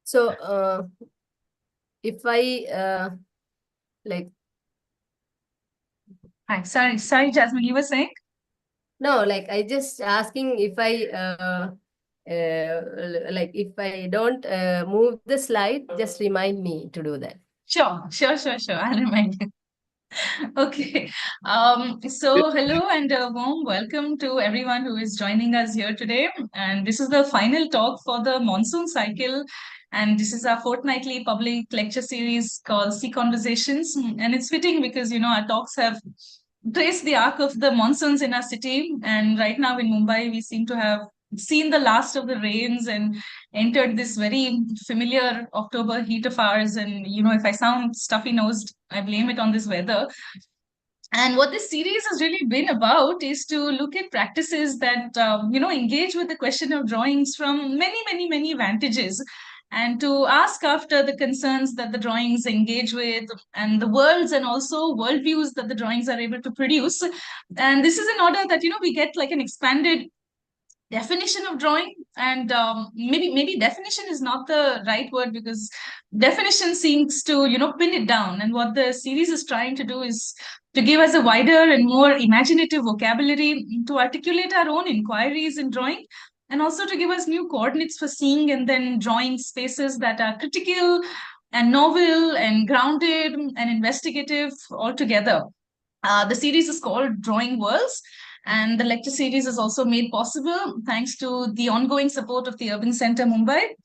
So, if I like, Hi, sorry, Jasmine, you were saying? no, like I just asking if I like if I don't move the slide, just remind me to do that. Sure. I'll remind you. Okay. So hello and a warm welcome to everyone who is joining us here today. And this is the final talk for the monsoon cycle. And this is our fortnightly public lecture series called SEACONVERSATIONS. And it's fitting because, our talks have traced the arc of the monsoons in our city. And right now in Mumbai, we seem to have seen the last of the rains and entered this very familiar October heat of ours. And, if I sound stuffy nosed, I blame it on this weather. And what this series has really been about is to look at practices that, engage with the question of drawings from many vantages, and to ask after the concerns that the drawings engage with, and the worlds and also worldviews that the drawings are able to produce. And this is in order that, we get like an expanded definition of drawing. And maybe definition is not the right word, because definition seems to pin it down. And what the series is trying to do is to give us a wider and more imaginative vocabulary to articulate our own inquiries in drawing, and also to give us new coordinates for seeing and then drawing spaces that are critical and novel and grounded and investigative altogether. The series is called Drawing Worlds, and the lecture series is also made possible thanks to the ongoing support of the Urban Center Mumbai.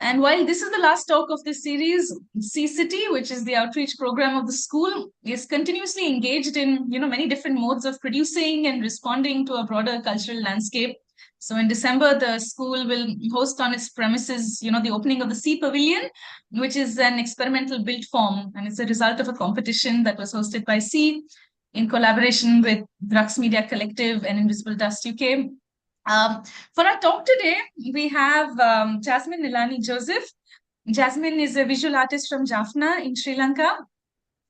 And while this is the last talk of this series, C City, which is the outreach program of the school, is continuously engaged in many different modes of producing and responding to a broader cultural landscape. So in December, the school will host on its premises, the opening of the Sea Pavilion, which is an experimental built form, and it's a result of a competition that was hosted by Sea in collaboration with Drux Media Collective and Invisible Dust UK. For our talk today, we have Jasmine Nilani Joseph. Jasmine is a visual artist from Jaffna in Sri Lanka.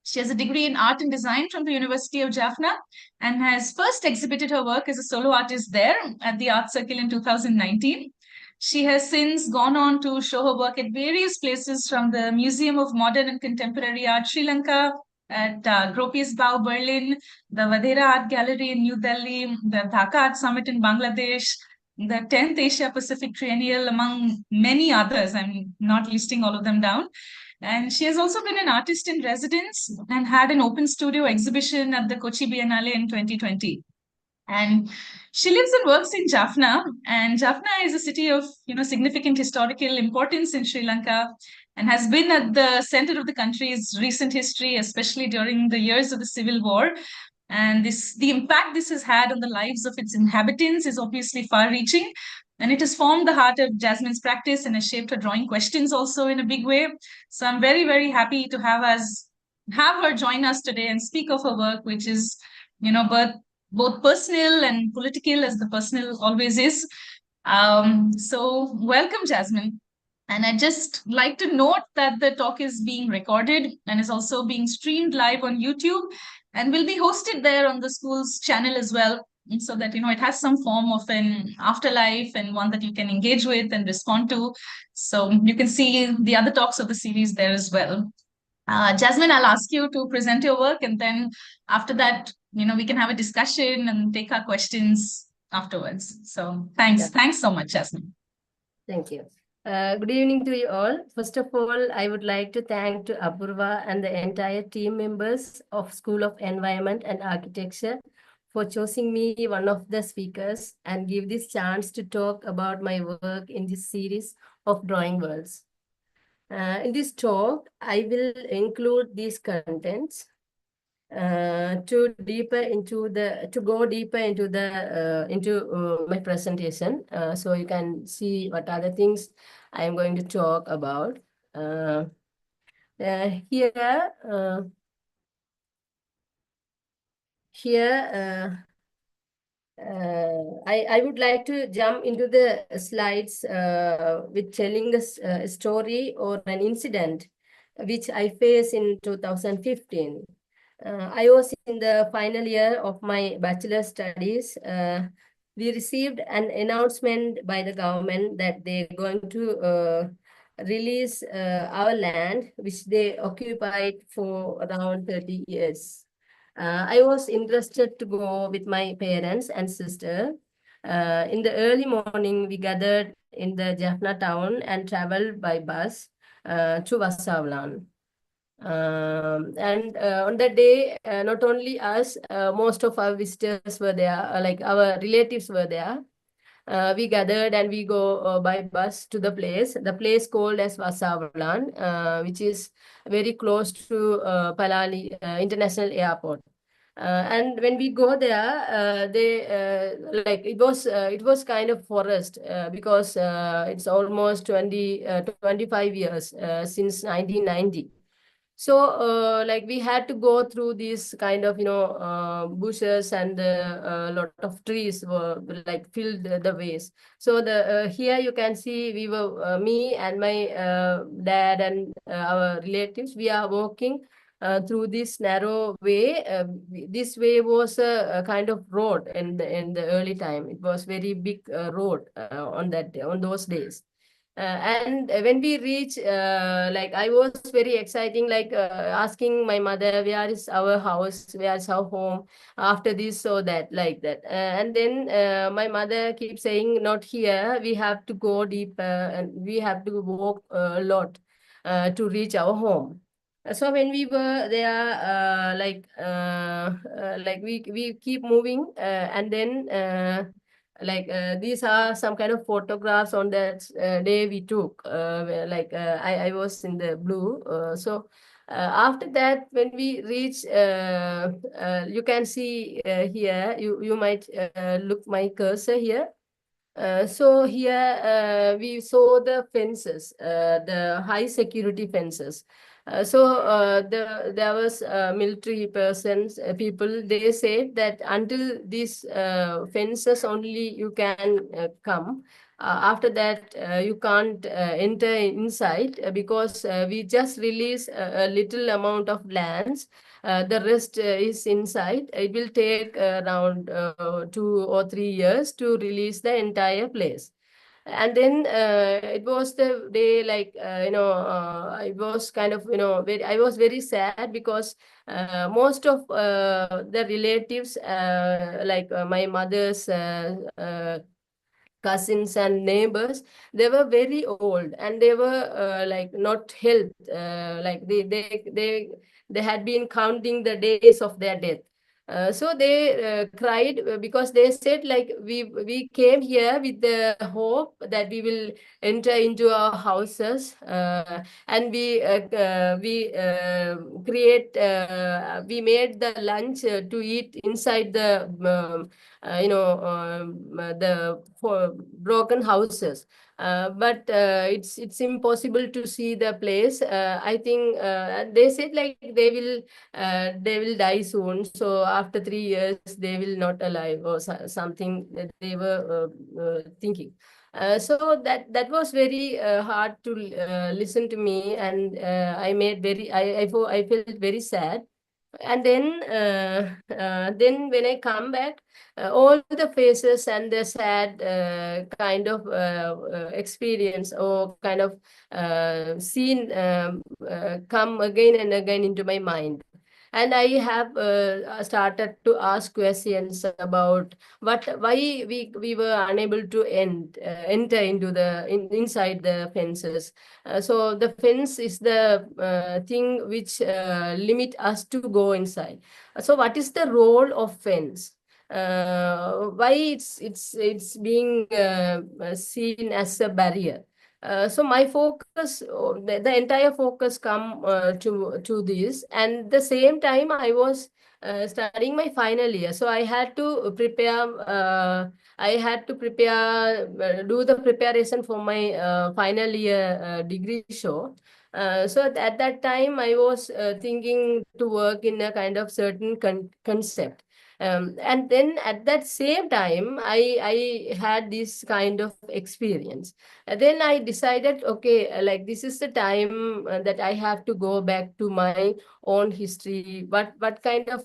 She has a degree in art and design from the University of Jaffna and has first exhibited her work as a solo artist there at the Art Circle in 2019. She has since gone on to show her work at various places, from the Museum of Modern and Contemporary Art Sri Lanka, at Gropius Bau Berlin, the Vadera Art Gallery in New Delhi, the Dhaka Art Summit in Bangladesh, the 10th Asia Pacific Triennial, among many others. I'm not listing all of them down. And she has also been an artist in residence and had an open studio exhibition at the Kochi Biennale in 2020. And she lives and works in Jaffna, and Jaffna is a city of significant historical importance in Sri Lanka, and has been at the center of the country's recent history, especially during the years of the Civil War. And the impact this has had on the lives of its inhabitants is obviously far-reaching, and it has formed the heart of Jasmine's practice and has shaped her drawing questions also in a big way. So I'm very happy to have her join us today and speak of her work, which is both personal and political, as the personal always is. So welcome, Jasmine. And I'd just like to note that the talk is being recorded and is also being streamed live on YouTube, and will be hosted there on the school's channel as well, so that it has some form of an afterlife and one that you can engage with and respond to. So you can see the other talks of the series there as well. Jasmine, I'll ask you to present your work, and then after that, we can have a discussion and take our questions afterwards. So Yeah, thanks so much, Jasmine. thank you. Good evening to you all. First of all, I would like to thank to Apurva and the entire team members of School of Environment and Architecture for choosing me one of the speakers and give this chance to talk about my work in this series of drawing worlds. In this talk, I will include these contents to go deeper into the my presentation, so you can see what other things I am going to talk about. Here I would like to jump into the slides with telling a story or an incident which I faced in 2015. I was in the final year of my bachelor studies. We received an announcement by the government that they're going to release our land, which they occupied for around 30 years. I was interested to go with my parents and sister. In the early morning, we gathered in the Jaffna town and traveled by bus to Vassavalan. And on that day, not only us, most of our visitors were there, like our relatives were there. We gathered and we go by bus to the place. The place called as Vassavalan, which is very close to Palali International Airport. And when we go there, they like it was kind of forest because it's almost 25 years since 1990. So, like we had to go through these kind of, bushes and a lot of trees were like filled the ways. So here you can see we were me and my dad and our relatives. We are walking through this narrow way. This way was a kind of road in the early time. It was very big road on those days. And when we reach, like I was very exciting, like asking my mother, where is our house, where is our home after this, so that, like that. And then my mother keeps saying, not here, we have to go deeper and we have to walk a lot to reach our home. So when we were there, like we keep moving, and then these are some kind of photographs on that day we took. I was in the blue. After that, when we reach, you can see here. You might look my cursor here. So here we saw the fences, the high security fences. There was military persons, people. They said that until these fences only you can come. After that, you can't enter inside because we just release a little amount of lands. The rest is inside. It will take around 2 or 3 years to release the entire place. And then it was the day, like it was kind of, I was very sad because most of the relatives, my mother's cousins and neighbors, they were very old and they were like not health, like they had been counting the days of their death. So they cried because they said, like, we came here with the hope that we will enter into our houses, and we made the lunch to eat inside the broken houses. But it's impossible to see the place. I think they said, like, they will die soon. So after 3 years they will not alive, or something that they were thinking. So that was very hard to listen to me, and I felt very sad. And then when I come back, all the faces and the sad kind of experience or kind of scene come again and again into my mind. And I have started to ask questions about why we were unable to enter into inside the fences. So the fence is the thing which limit us to go inside. So what is the role of fence? Why it's being seen as a barrier? So my focus, the entire focus come to this, and the same time I was studying my final year, so I had to prepare. Do the preparation for my final year degree show. So at that time, I was thinking to work in a kind of certain concept. And then at that same time, I had this kind of experience. And then I decided, okay, like this is the time that I have to go back to my own history. What kind of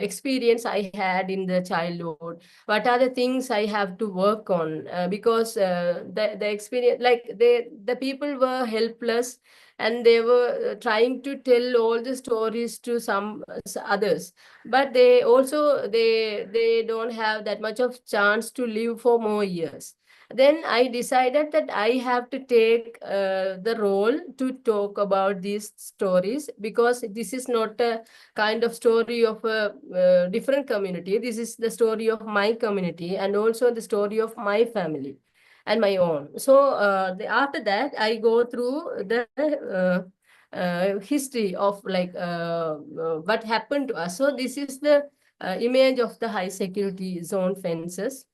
experience I had in the childhood? What are the things I have to work on? Because the experience, like the people were helpless, and they were trying to tell all the stories to some others, but they also they don't have that much of chance to live for more years. Then I decided that I have to take the role to talk about these stories, because this is not a kind of story of a different community. This is the story of my community, and also the story of my family and my own. So after that, I go through the history of like what happened to us. So this is the image of the high security zone fences.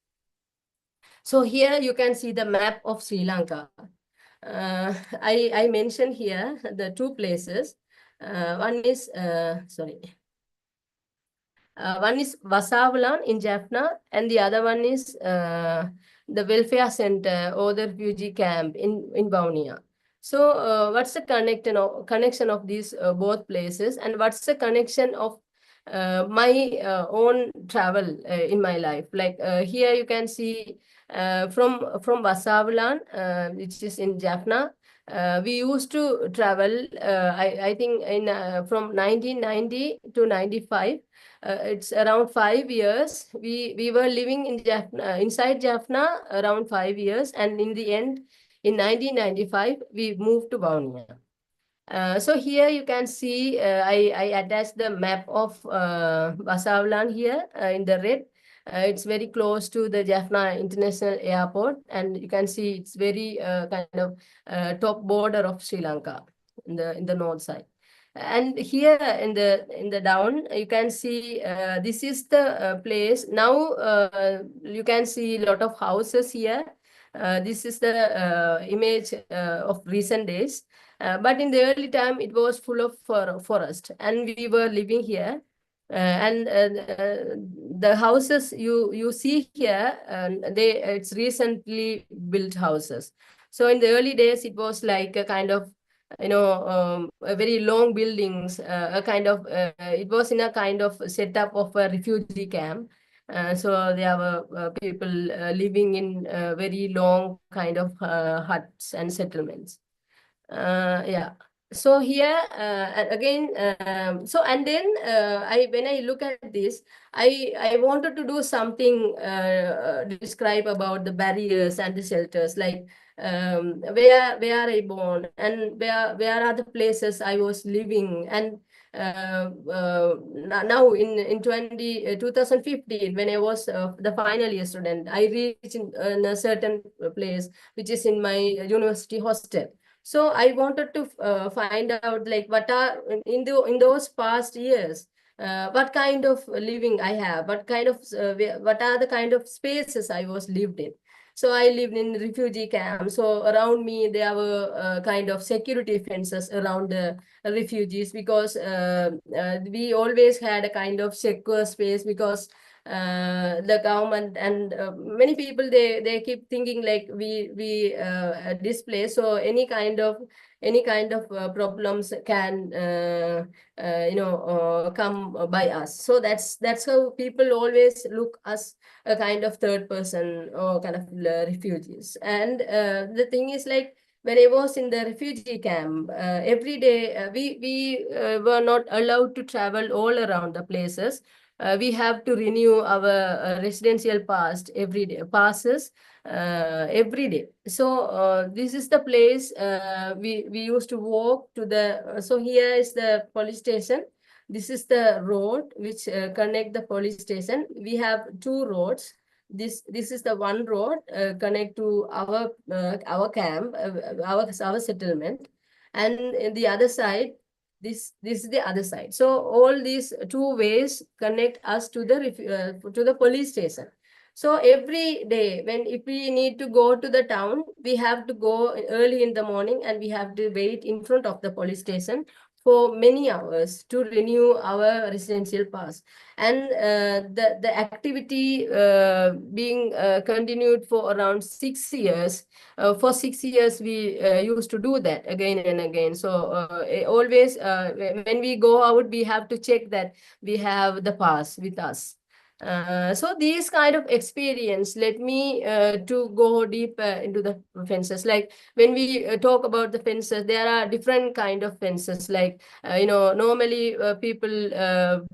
So here you can see the map of Sri Lanka. I mentioned here the two places. One is one is Vasavalan in Jaffna, and the other one is the welfare center or the refugee camp in Vaunia. So, what's the connection of these both places, and what's the connection of my own travel in my life? Like here, you can see from Vasavalan, which is in Jaffna. We used to travel. I think in from 1990 to 95. It's around 5 years. We were living in Jaffna, inside Jaffna around 5 years, and in the end, in 1995, we moved to Vaunia. So here you can see I attached the map of Basavlan here in the red. It's very close to the Jaffna International Airport, and you can see it's very kind of top border of Sri Lanka in the north side. And here in the down, you can see this is the place. Now you can see a lot of houses here. This is the image of recent days. But in the early time, it was full of forest, and we were living here. And the houses you see here, it's recently built houses. So in the early days, it was like a kind of a very long buildings, a kind of it was in a kind of setup of a refugee camp. So there were people living in very long kind of huts and settlements. Yeah. So here again, so and then I when I look at this, I wanted to do something describe about the barriers and the shelters, like where I born, and where are the places I was living. And now in 2015, when I was the final year student, I reached in a certain place which is in my university hostel. So I wanted to find out like what are in those past years, what kind of living I have, what kind of what are the kind of spaces I was lived in. So I lived in refugee camp. So around me there were kind of security fences around the refugees, because we always had a kind of secure space, because the government and many people, they keep thinking like we displaced, so any kind of problems can come by us. So that's how people always look us a kind of third person or kind of refugees. And the thing is, like, when I was in the refugee camp, every day we were not allowed to travel all around the places. We have to renew our residential passes every day. So this is the place we used to walk to the. So here is the police station. This is the road which connect the police station. We have two roads. This is the one road connect to our camp, our settlement, and in the other side, this is the other side. So all these two ways connect us to the police station. So every day, when if we need to go to the town, we have to go early in the morning, and we have to wait in front of the police station for many hours to renew our residential pass. And the activity being continued for around 6 years. For 6 years, we used to do that again and again. So always when we go out, we have to check that we have the pass with us. So these kind of experience led me to go deep into the fences. Like when we talk about the fences, there are different kind of fences. Like normally people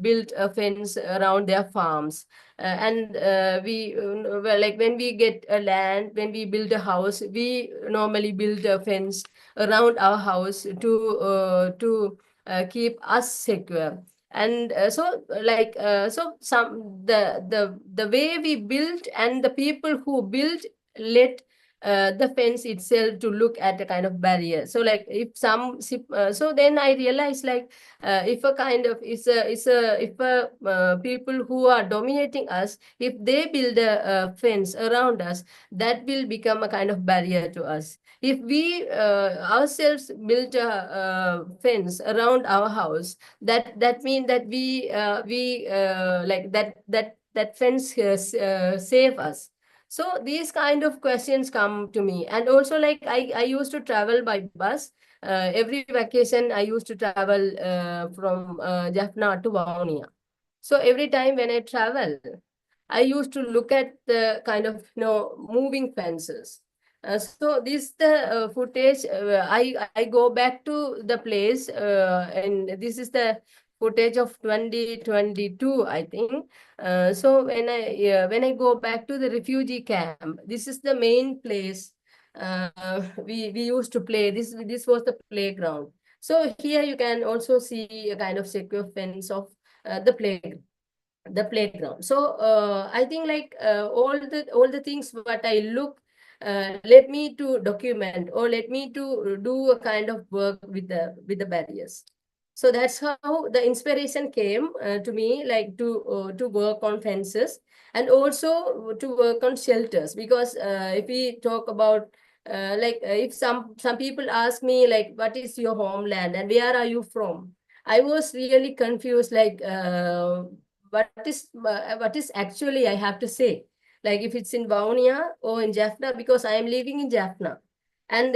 build a fence around their farms, and we well, like when we get a land, when we build a house, we normally build a fence around our house to keep us secure. And so some the way we built and the people who built let the fence itself to look at a kind of barrier. So like so then I realized, like if a kind of if people who are dominating us, if they build a fence around us, that will become a kind of barrier to us. If we ourselves build a fence around our house, that means that we like that fence save us. So these kind of questions come to me. And also, like I used to travel by bus. Every vacation I used to travel from Jaffna to Vaunia. So every time when I travel, I used to look at the kind of moving fences. So this the footage. I go back to the place, and this is the footage of 2022, I think. So when I go back to the refugee camp, this is the main place. We used to play. This was the playground. So here you can also see a kind of secure fence of the playground. So I think, like all the things what I look led me to document, or led me to do a kind of work with the barriers. So that's how the inspiration came to me, like to work on fences, and also to work on shelters. Because if we talk about if some people ask me, like, what is your homeland and where are you from, I was really confused, like what is actually I have to say. Like if it's in Vaunia or in Jaffna, because I am living in Jaffna, and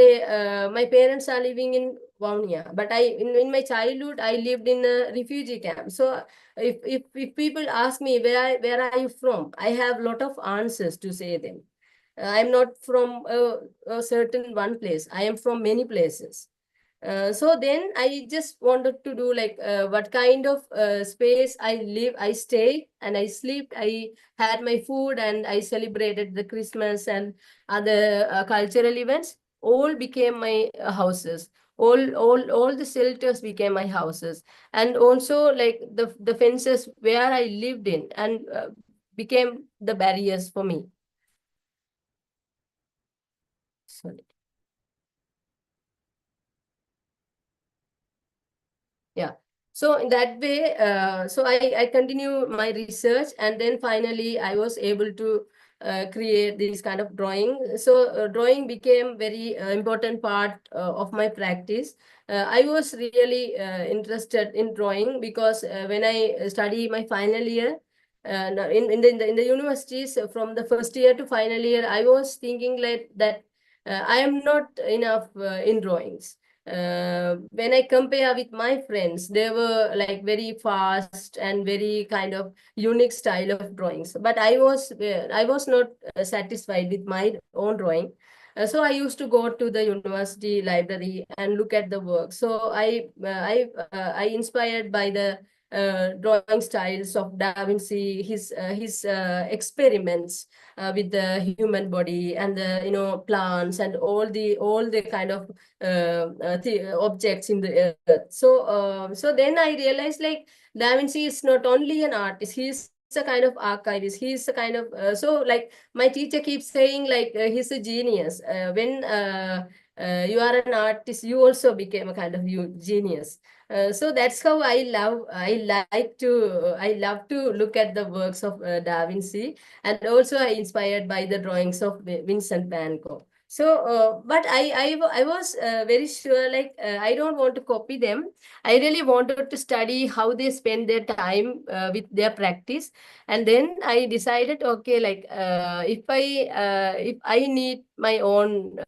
my parents are living in Vaunia. But in my childhood I lived in a refugee camp. So if people ask me where are you from, I have a lot of answers to say them. I'm not from a certain one place. I am from many places. So then I just wanted to do, like what kind of space I live, I stay and I sleep, I had my food, and I celebrated the Christmas and other cultural events. All became my houses. All the shelters became my houses, and also like the fences where I lived in, and became the barriers for me. Sorry. Yeah. So in that way, so I continue my research, and then finally I was able to create this kind of drawing. So drawing became very important part of my practice. I was really interested in drawing, because when I study my final year, in the universities, from the first year to final year, I was thinking like that I am not enough in drawings. When I compare with my friends, they were like very fast and very kind of unique style of drawings. But I was not satisfied with my own drawing. So I used to go to the university library and look at the work. So I inspired by the drawing styles of Da Vinci, his experiments with the human body, and the plants, and all the kind of the objects in the earth. So then I realized, like, Da Vinci is not only an artist, he's a kind of archivist, he's a kind of so like my teacher keeps saying, like he's a genius. When you are an artist, you also became a kind of genius. So that's how I love to look at the works of Da Vinci, and also I inspired by the drawings of Vincent van Gogh. So, but I was very sure, like, I don't want to copy them. I really wanted to study how they spend their time with their practice. And then I decided, okay, like, if I need my own,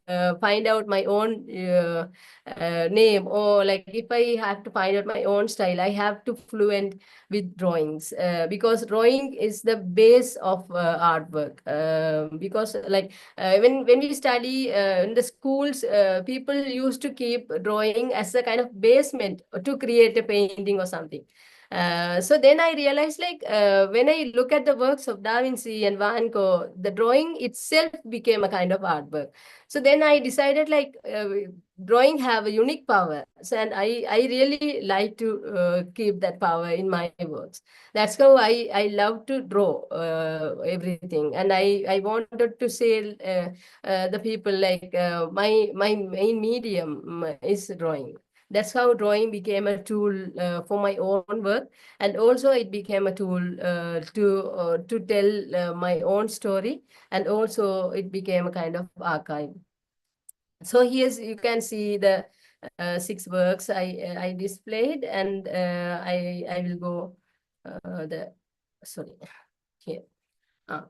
find out my own name, or like if I have to find out my own style, I have to fluent with drawings, because drawing is the base of artwork. Because like when we study in the schools, people used to keep drawing as a kind of basement to create a painting or something. So then I realized, like, when I look at the works of Da Vinci and Van Gogh, the drawing itself became a kind of artwork. So then I decided, like, drawing have a unique power. So, and I really like to keep that power in my works. That's how I love to draw everything, and I wanted to say the people, like, my main medium is drawing. That's how drawing became a tool for my own work, and also it became a tool to tell my own story, and also it became a kind of archive. So here's, you can see the 6 works I displayed, and I will go the sorry here. Uh,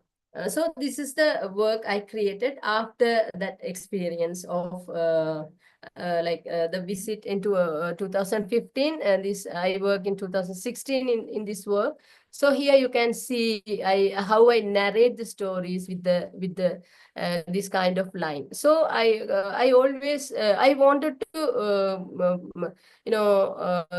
so this is the work I created after that experience of the visit into 2015, and this I work in 2016 in this work. So here you can see how I narrate the stories with the this kind of line. So I always I wanted to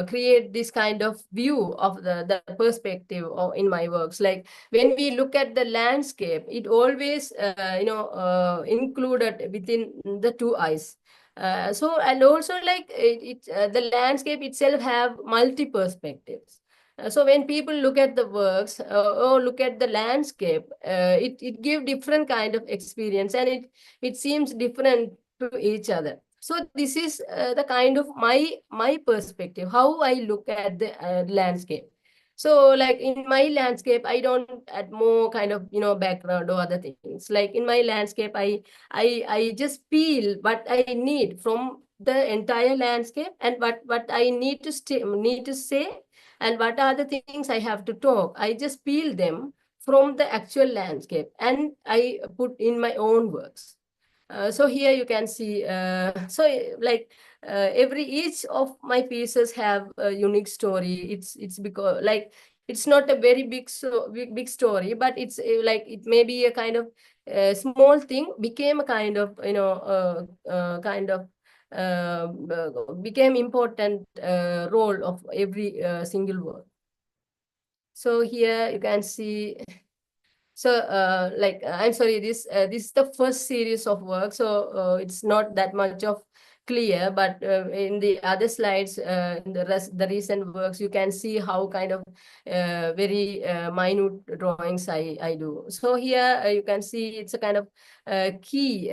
create this kind of view of the perspective in my works. Like, when we look at the landscape, it always included within the two eyes. So, and also, like, the landscape itself have multi perspectives. So when people look at the works or look at the landscape, it give different kind of experience, and it seems different to each other. So this is the kind of my perspective, how I look at the landscape. So, like, in my landscape, I don't add more kind of background or other things. Like, in my landscape, I just feel what I need from the entire landscape, and what I need to say, and what are the things I have to talk. I just feel them from the actual landscape, and I put in my own works. So here you can see, like, every each of my pieces have a unique story. It's because, like, it's not a very big story, but it's like, it may be a kind of small thing became a kind of became important role of every single word. So here you can see. So, I'm sorry, this is the first series of work, so it's not that much of clear, but in the other slides, in the recent works, you can see how kind of very minute drawings I do. So here you can see it's a kind of key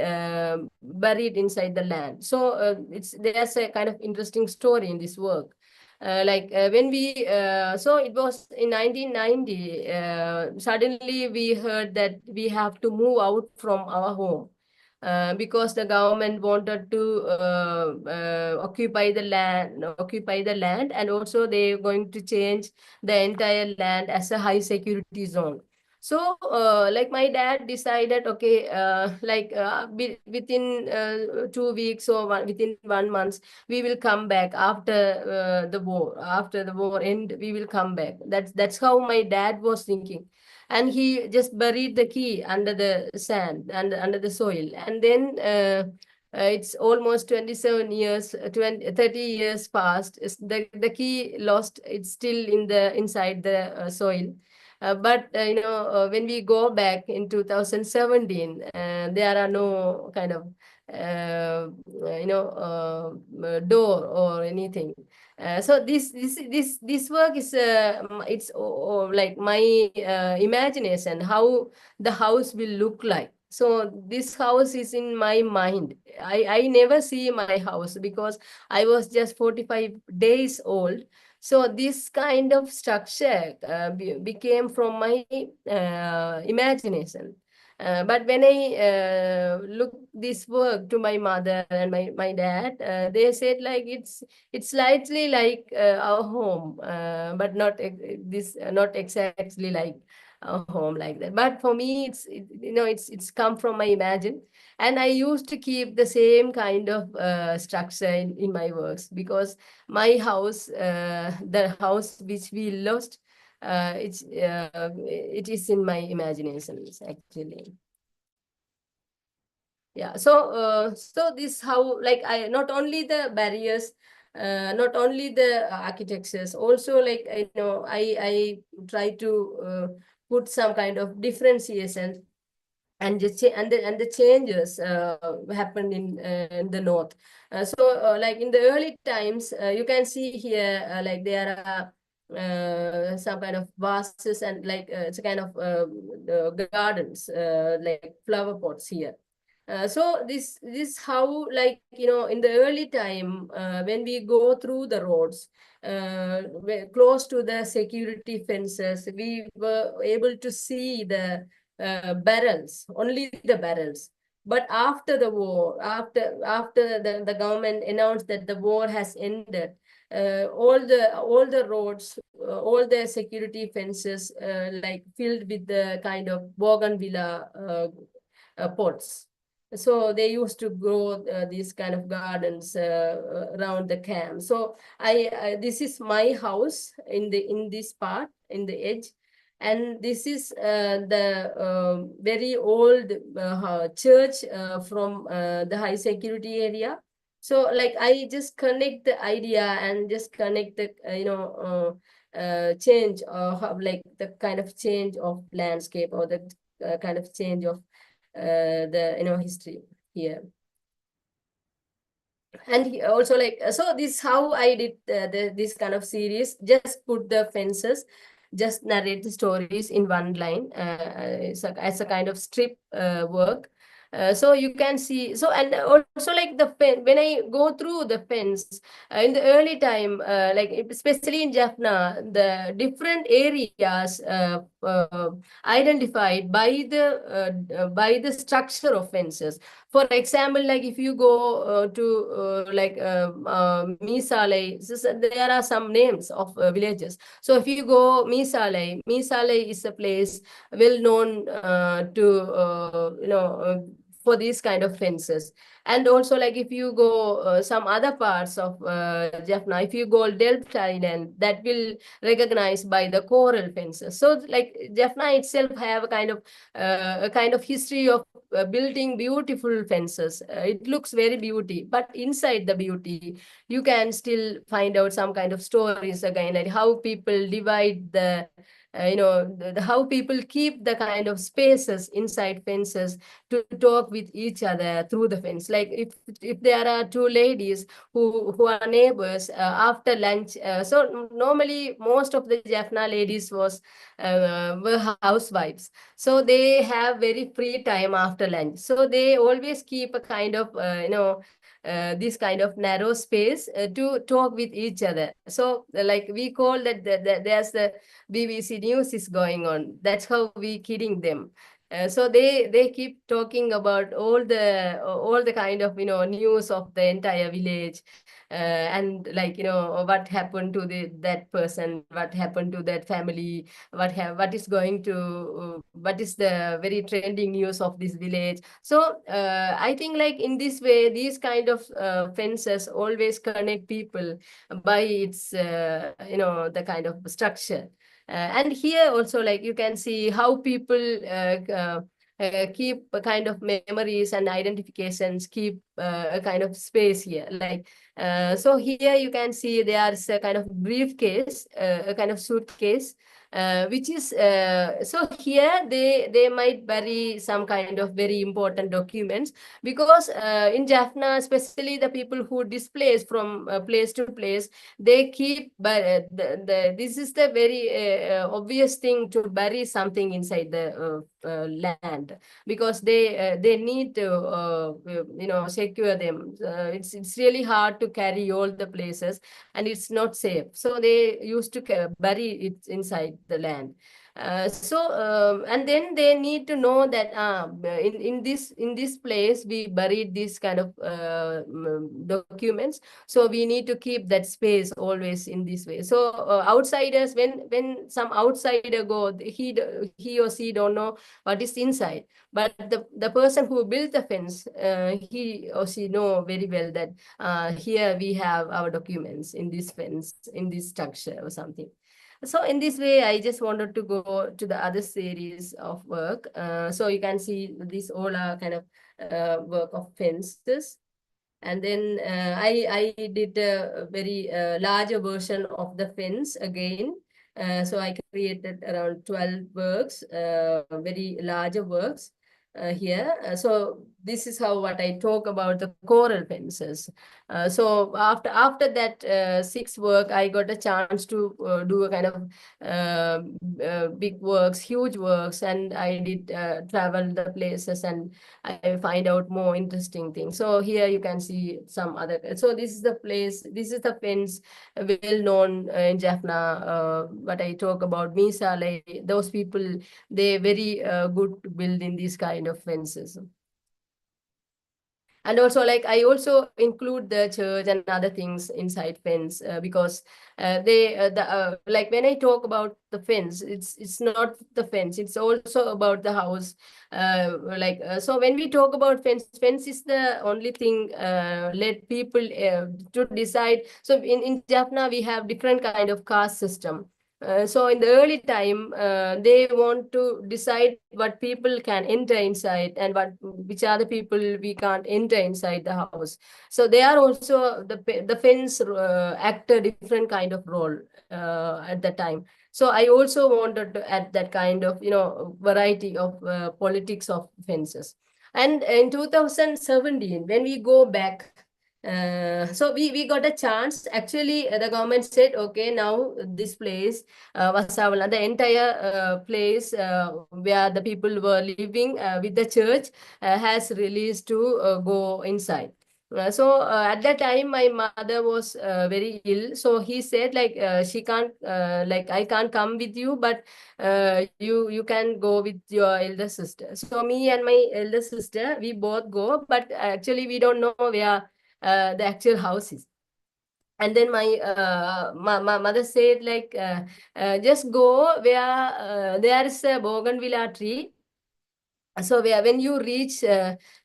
buried inside the land. So there's a kind of interesting story in this work. When we so it was in 1990, suddenly we heard that we have to move out from our home, because the government wanted to occupy the land, and also they're going to change the entire land as a high security zone. So, like, my dad decided, okay, within 2 weeks, or within 1 month, we will come back after the war. After the war end, we will come back. That's how my dad was thinking, and he just buried the key under the sand and under the soil, and then. It's almost 27 years, 30 years passed. The key lost. It's still inside the soil. But when we go back in 2017, there are no kind of door or anything. So this work is it's like my imagination, how the house will look like. So this house is in my mind. I never see my house because I was just 45 days old. So this kind of structure became from my imagination. But when I look this work to my mother and my dad, they said like it's slightly like our home, but not exactly like our home like that. But for me, it's come from my imagine, and I used to keep the same kind of structure in my works, because my house, the house which we lost, it is in my imaginations actually. Yeah, so this how, like, I not only the barriers, not only the architectures, also, like, I try to put some kind of differentiation, and the changes happened in the north. Like in the early times, you can see here, like there are some kind of vases, and like it's a kind of the gardens, like flower pots here. So this how, like, in the early time, when we go through the roads, close to the security fences, we were able to see the barrels, only the barrels. But after the war, after the government announced that the war has ended, all the roads, all the security fences, like filled with the kind of bougainvillea pots. So they used to grow these kind of gardens around the camp. So this is my house in this part, in the edge, and this is the very old church from the high security area. So, like, I just connect the idea and just connect the change, like the kind of change of landscape, or the kind of change of the history here. And also, like, so this how I did this kind of series, just put the fences, just narrate the stories in one line, as a kind of strip work. So you can see, so, and also, like, the pen, when I go through the fence, in the early time, like especially in Jaffna, the different areas identified by the structure of fences. For example, like if you go to Misale, there are some names of villages. So if you go Misale is a place well known for these kind of fences. And also, like, if you go some other parts of Jaffna, if you go Delta Island, that will recognize by the coral fences. So, like, Jaffna itself have a kind of history of building beautiful fences. It looks very beauty, but inside the beauty, you can still find out some kind of stories again, like how people divide how people keep the kind of spaces inside fences to talk with each other through the fence. Like if there are two ladies who are neighbors after lunch. So normally most of the Jaffna ladies were housewives. So they have very free time after lunch. So they always keep a kind of this kind of narrow space to talk with each other. So like we call that there's the BBC News is going on. That's how we kidding them. So they keep talking about all the kind of news of the entire village, and like what happened to that person, what happened to that family, what is the very trending news of this village. So I think, like, in this way, these kind of fences always connect people by its the kind of structure. And here also, like, you can see how people keep a kind of memories and identifications, keep a kind of space here. Like, so here you can see there's a kind of briefcase, a kind of suitcase, which is so here they might bury some kind of very important documents, because in Jaffna, especially the people who displace from place to place, they keep, but this is the very obvious thing to bury something inside the land, because they need to secure them. It's really hard to carry all the places, and it's not safe. So they used to bury it inside the land. And then they need to know that in this place we buried these kind of documents, so we need to keep that space always in this way. So outsiders, when some outsider go, he or she don't know what is inside, but the person who built the fence, he or she know very well that here we have our documents in this fence, in this structure or something. So in this way, I just wanted to go to the other series of work. So you can see these all are kind of work of fences. And then I did a very larger version of the fence again. So I created around 12 works, very larger works here. So this is how what I talk about the coral fences. So after that 6 work, I got a chance to do a kind of big works, huge works, and I did travel the places and I find out more interesting things. So here you can see some other. So this is the place. This is the fence, well known in Jaffna. What I talk about Misale, those people, they very good to build in these kind of fences. And also, like, I also include the church and other things inside fence because like when I talk about the fence, it's not the fence, it's also about the house. So when we talk about fence is the only thing let people to decide. So in Jaffna we have different kind of caste system. So in the early time, they want to decide what people can enter inside and which are the people we can't enter inside the house. So they are also the fence act a different kind of role at that time. So I also wanted to add that kind of variety of politics of fences. And in 2017, when we go back. So we got a chance. Actually, the government said, okay, now this place, Vasavala, the entire place where the people were living with the church has released to go inside. At that time, my mother was very ill. So he said, like, she can't, like, I can't come with you, but you can go with your elder sister. So me and my elder sister, we both go, but actually we don't know where the actual house is. And then my mother said, like, just go where there is a bougainvillea tree. So when you reach,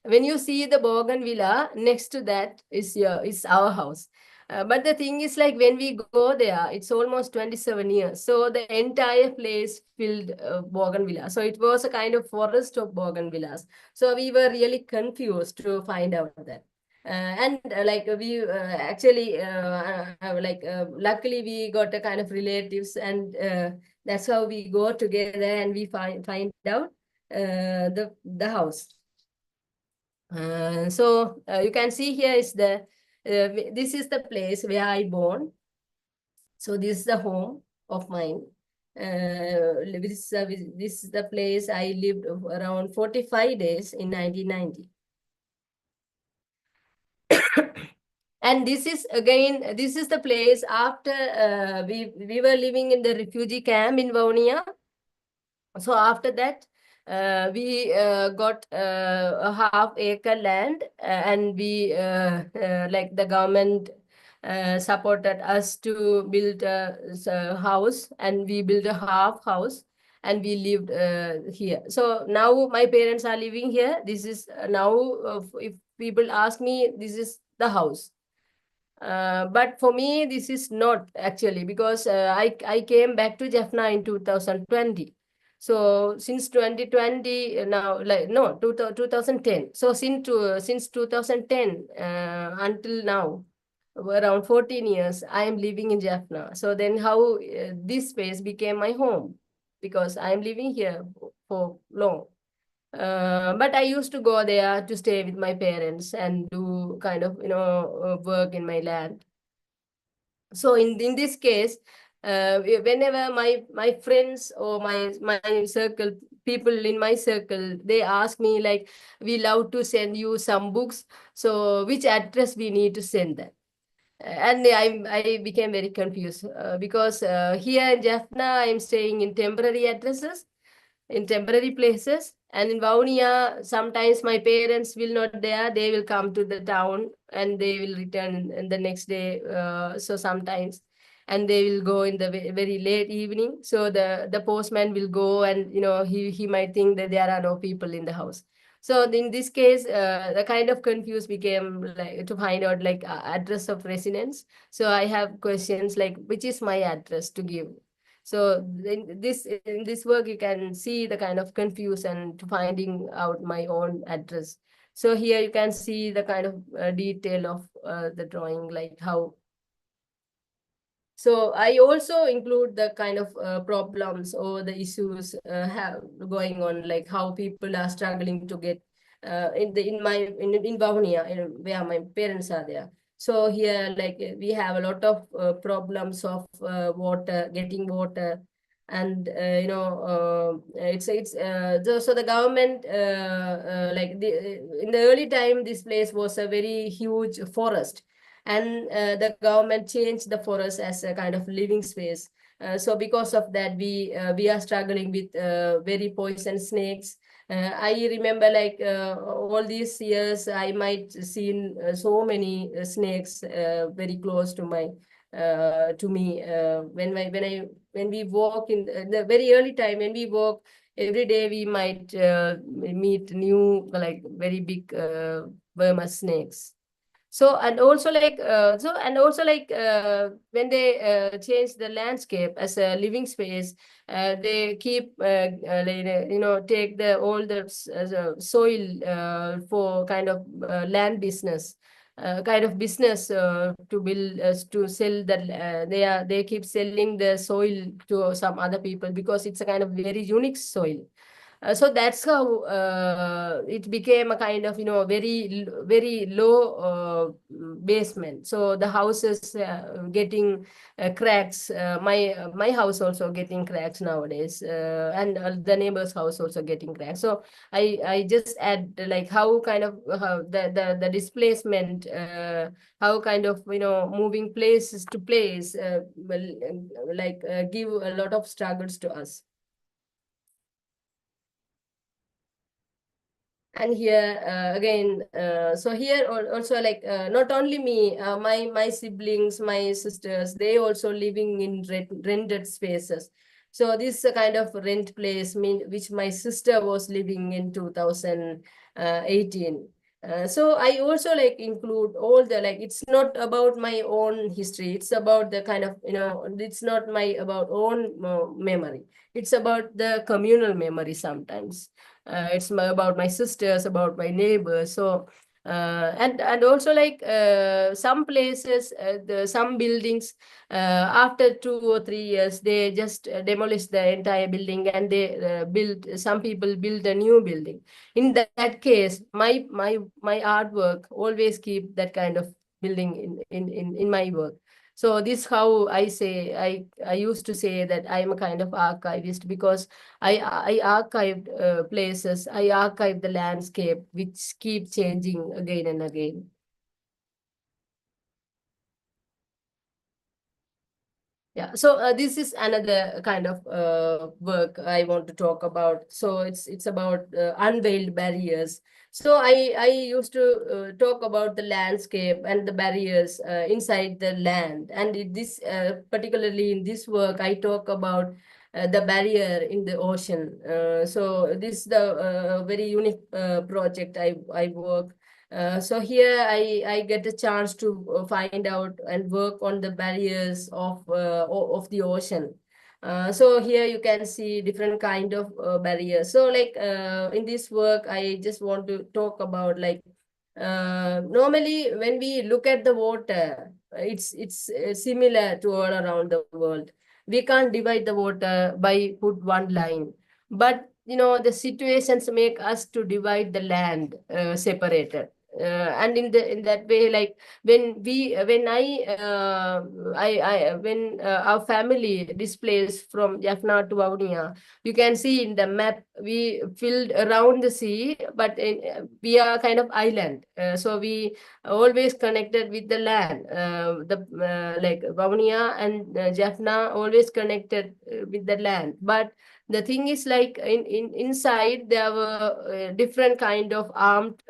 when you see the bougainvillea, next to that is our house. But the thing is, like, when we go there, it's almost 27 years. So the entire place filled bougainvillea. So it was a kind of forest of bougainvilleas. So we were really confused to find out that. Like we actually luckily we got a kind of relatives, and that's how we go together and we find out the house. You can see here is this is the place where I born. So this is the home of mine. This is the place I lived around 45 days in 1990. And this is again, this is the place after we were living in the refugee camp in Vaunia. So after that, we got a half-acre land, and we like the government supported us to build a house, and we built a half house, and we lived here. So now my parents are living here. This is now, if people ask me, this is the house. But for me, this is not actually, because I came back to Jaffna in 2020. So since 2020 now, like, no, 2010. So since 2010 until now, around 14 years, I am living in Jaffna. So then how this space became my home, because I am living here for long. But I used to go there to stay with my parents and do kind of, work in my land. So in this case, whenever my friends or my circle, people in my circle, they ask me, like, we love to send you some books. So which address we need to send them? And I became very confused because here in Jaffna, I'm staying in temporary addresses, in temporary places. And in Vaunia, sometimes my parents will not there. They will come to the town and they will return in the next day. So sometimes, and they will go in the very late evening. So the postman will go, and he might think that there are no people in the house. So in this case, the kind of confused became like to find out like address of residence. So I have questions like, which is my address to give? So in this work, you can see the kind of confusion to finding out my own address. So here you can see the kind of detail of the drawing, like how. So I also include the kind of problems or the issues have going on, like how people are struggling to get in Vavuniya, where my parents are there. So here, like we have a lot of problems of water, getting water, and so the government like in the early time, this place was a very huge forest, and the government changed the forest as a kind of living space. So because of that, we are struggling with very poisonous snakes. I remember like all these years, I might seen so many snakes very close to my to me when we walk in the very early time, when we walk every day, we might meet new like very big Burma snakes. So and also like when they change the landscape as a living space, they keep take the all the soil for kind of land business, kind of business to build to sell that they keep selling the soil to some other people because it's a kind of very unique soil. So that's how it became a kind of very low basement. So the houses getting cracks. My house also getting cracks nowadays, and the neighbor's house also getting cracks. So I just add like how kind of how the displacement, how kind of moving places to place give a lot of struggles to us. And here again, so here also like not only me, my siblings, my sisters, they also living in rented spaces. So this is a kind of rent place which my sister was living in 2018. So I also like include all the like, it's not about my own history, it's about the kind of it's not my about own memory, it's about the communal memory sometimes. It's about my sisters, about my neighbors. So and also like some places, some buildings, after 2 or 3 years, they just demolish the entire building, and they some people build a new building. In that case, my artwork always keep that kind of building in my work. So this how I say, I used to say that I'm a kind of archivist, because I archived places, I archived the landscape, which keep changing again and again. Yeah, so this is another kind of work I want to talk about. So it's about unveiled barriers. So I used to talk about the landscape and the barriers inside the land. And this particularly in this work, I talk about the barrier in the ocean. So this is the very unique project I work. So here I get a chance to find out and work on the barriers of the ocean. So here you can see different kind of barriers. So like in this work, I just want to talk about like normally when we look at the water, it's similar to all around the world. We can't divide the water by put one line, but the situations make us to divide the land separated. And in that way, like when our family displaced from Jaffna to Vavuniya, you can see in the map we filled around the sea, but we are kind of island, so we always connected with the land. The like Vavuniya and Jaffna always connected with the land, but the thing is, like inside there were different kind of armed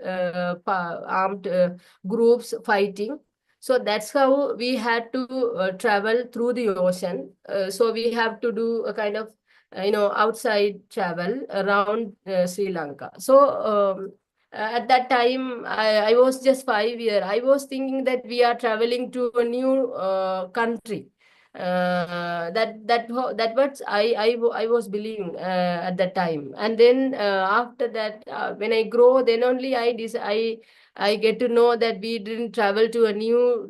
groups fighting. So that's how we had to travel through the ocean. So we have to do a kind of outside travel around Sri Lanka. So at that time, I was just 5 years. I was thinking that we are traveling to a new country. That what I was believing at that time. And then after that, when I grow, then only I get to know that we didn't travel to a new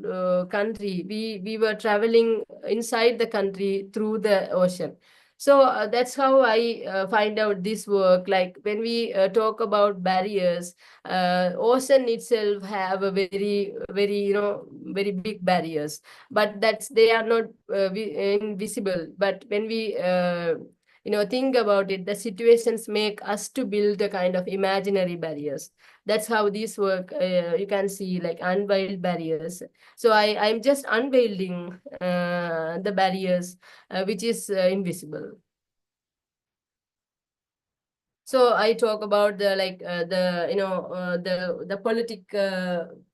country. We were traveling inside the country through the ocean. So that's how I find out this work. Like when we talk about barriers, ocean itself have a very very big barriers, but that's they are not invisible. But when we think about it, the situations make us to build a kind of imaginary barriers. That's how this work, you can see, like unveiled barriers. So I'm just unveiling the barriers which is invisible. So I talk about the the politic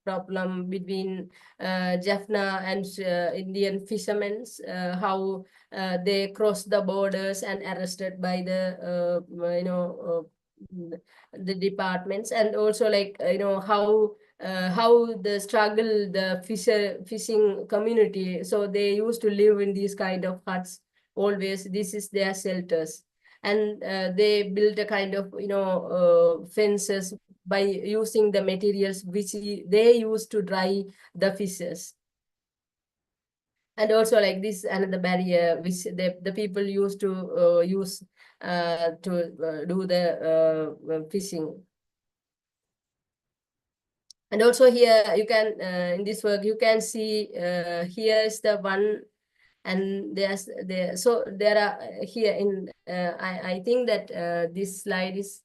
problem between Jaffna and Indian fishermen, how they cross the borders and arrested by the departments, and also like how the struggle the fishing community. So they used to live in these kind of huts always. This is their shelters, and they built a kind of fences by using the materials which they used to dry the fishes. And also like this another barrier which the people used to use to do the fishing. And also here you can in this work you can see here is the one, and there are here in I think that this slide is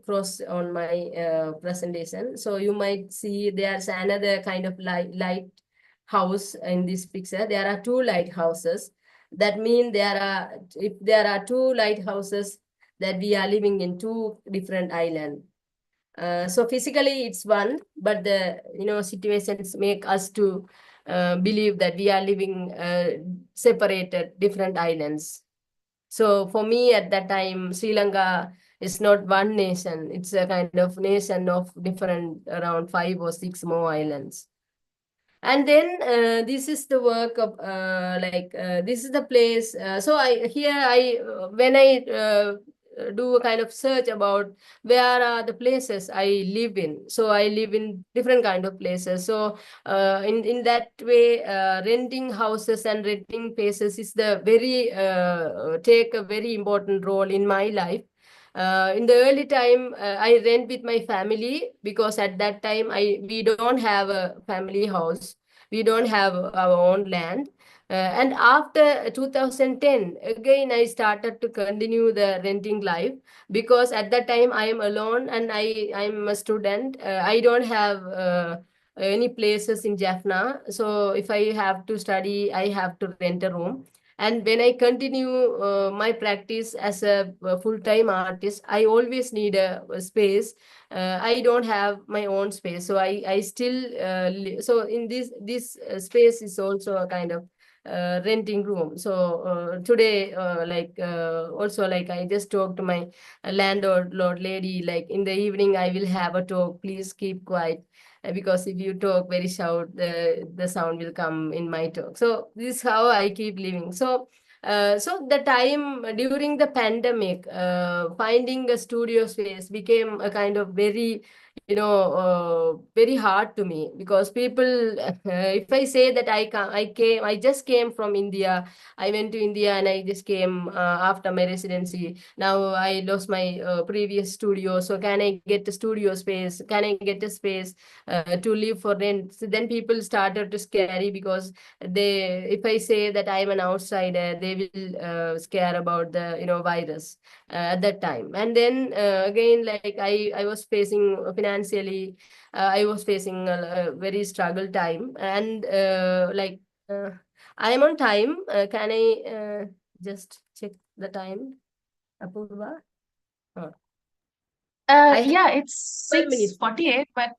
cross on my presentation. So you might see there's another kind of light house in this picture. There are two lighthouses. That means if there are two lighthouses, that we are living in two different islands. So physically it's one, but the situations make us to believe that we are living separated different islands. So for me at that time, Sri Lanka is not one nation. It's a kind of nation of different, around 5 or 6 more islands. And then this is the work of this is the place. So when I do a kind of search about where are the places I live in. So I live in different kind of places. So in that way, renting houses and renting places is the very take a very important role in my life. In the early time, I rent with my family, because at that time we don't have a family house. We don't have our own land. And after 2010, again, I started to continue the renting life, because at that time I am alone and I'm a student. I don't have any places in Jaffna. So if I have to study, I have to rent a room. And when I continue my practice as a full-time artist, I always need a space. I don't have my own space, so I still so in this space is also a kind of renting room. So today, also like I just talked to my landlord lady, like in the evening I will have a talk. Please keep quiet, because if you talk very shout, the sound will come in my talk. So this is how I keep living. So so the time during the pandemic, finding a studio space became a kind of very very hard to me, because people, if I say that I just came from India, I went to India and I just came after my residency. Now I lost my previous studio, so can I get a studio space? Can I get a space to live for rent? So then people started to scary, because if I say that I'm an outsider, they will scare about the virus at that time. And then again, like I was facing financially, I was facing a very struggle time, and uh, I am on time. Can I just check the time, Apurva? Oh, I have Yeah, it's 12 minutes. 6:48, but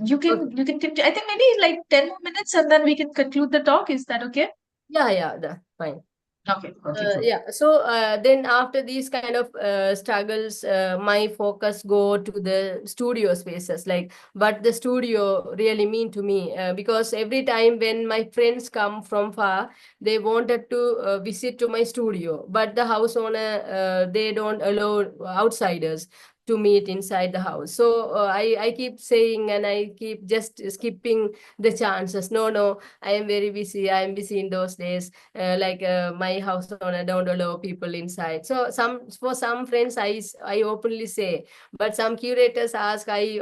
you Okay. can continue. I think maybe like 10 more minutes and then we can conclude the talk. Is that okay? Yeah, fine. Okay, okay, cool. Yeah, so then after these kind of struggles, my focus go to the studio spaces, like what the studio really mean to me. Because every time when my friends come from far, they wanted to visit to my studio, but the house owner, they don't allow outsiders to meet inside the house. So I keep saying, and I keep just skipping the chances. No, I am very busy. I am busy in those days. My house owner don't allow people inside. So for some friends, I openly say, but some curators ask, I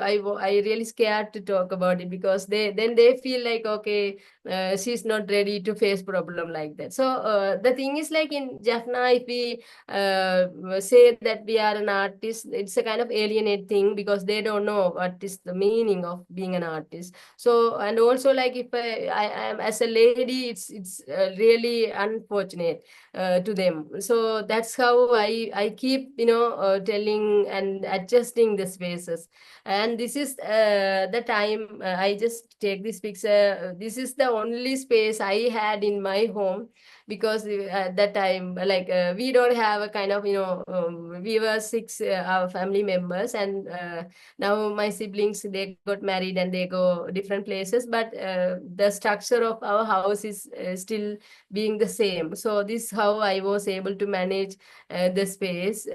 really scared to talk about it, because they feel like, okay, she's not ready to face problem like that. So the thing is, like in Jaffna, if we say that we are an artist, it's a kind of alienate thing, because they don't know what is the meaning of being an artist. So, and also, like if I am as a lady, it's really unfortunate to them. So that's how I keep telling and adjusting the spaces. And this is the time I just take this picture. This is the only space I had in my home, because at that time, like we don't have a kind of we were six our family members, and now my siblings, they got married and they go different places, but the structure of our house is still being the same. So this how I was able to manage the space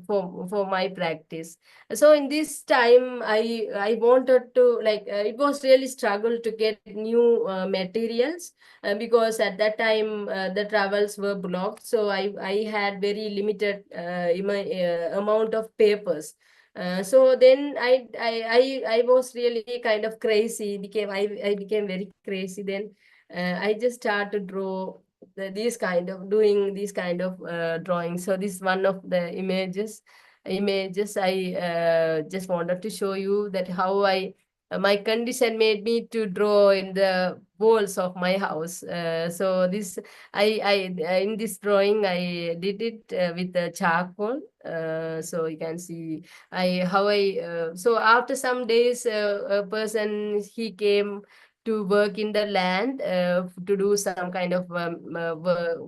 for my practice. So in this time, I wanted to, like it was really struggle to get new materials, because at that time the travels were blocked, so I had very limited amount of papers. So then I was really kind of crazy. I became very crazy. Then I just started to draw doing these kind of drawings. So this is one of the images I just wanted to show you that how I my condition made me to draw in the walls of my house. So this I in this drawing I did it with the charcoal. So you can see so after some days, a person, he came to work in the land to do some kind of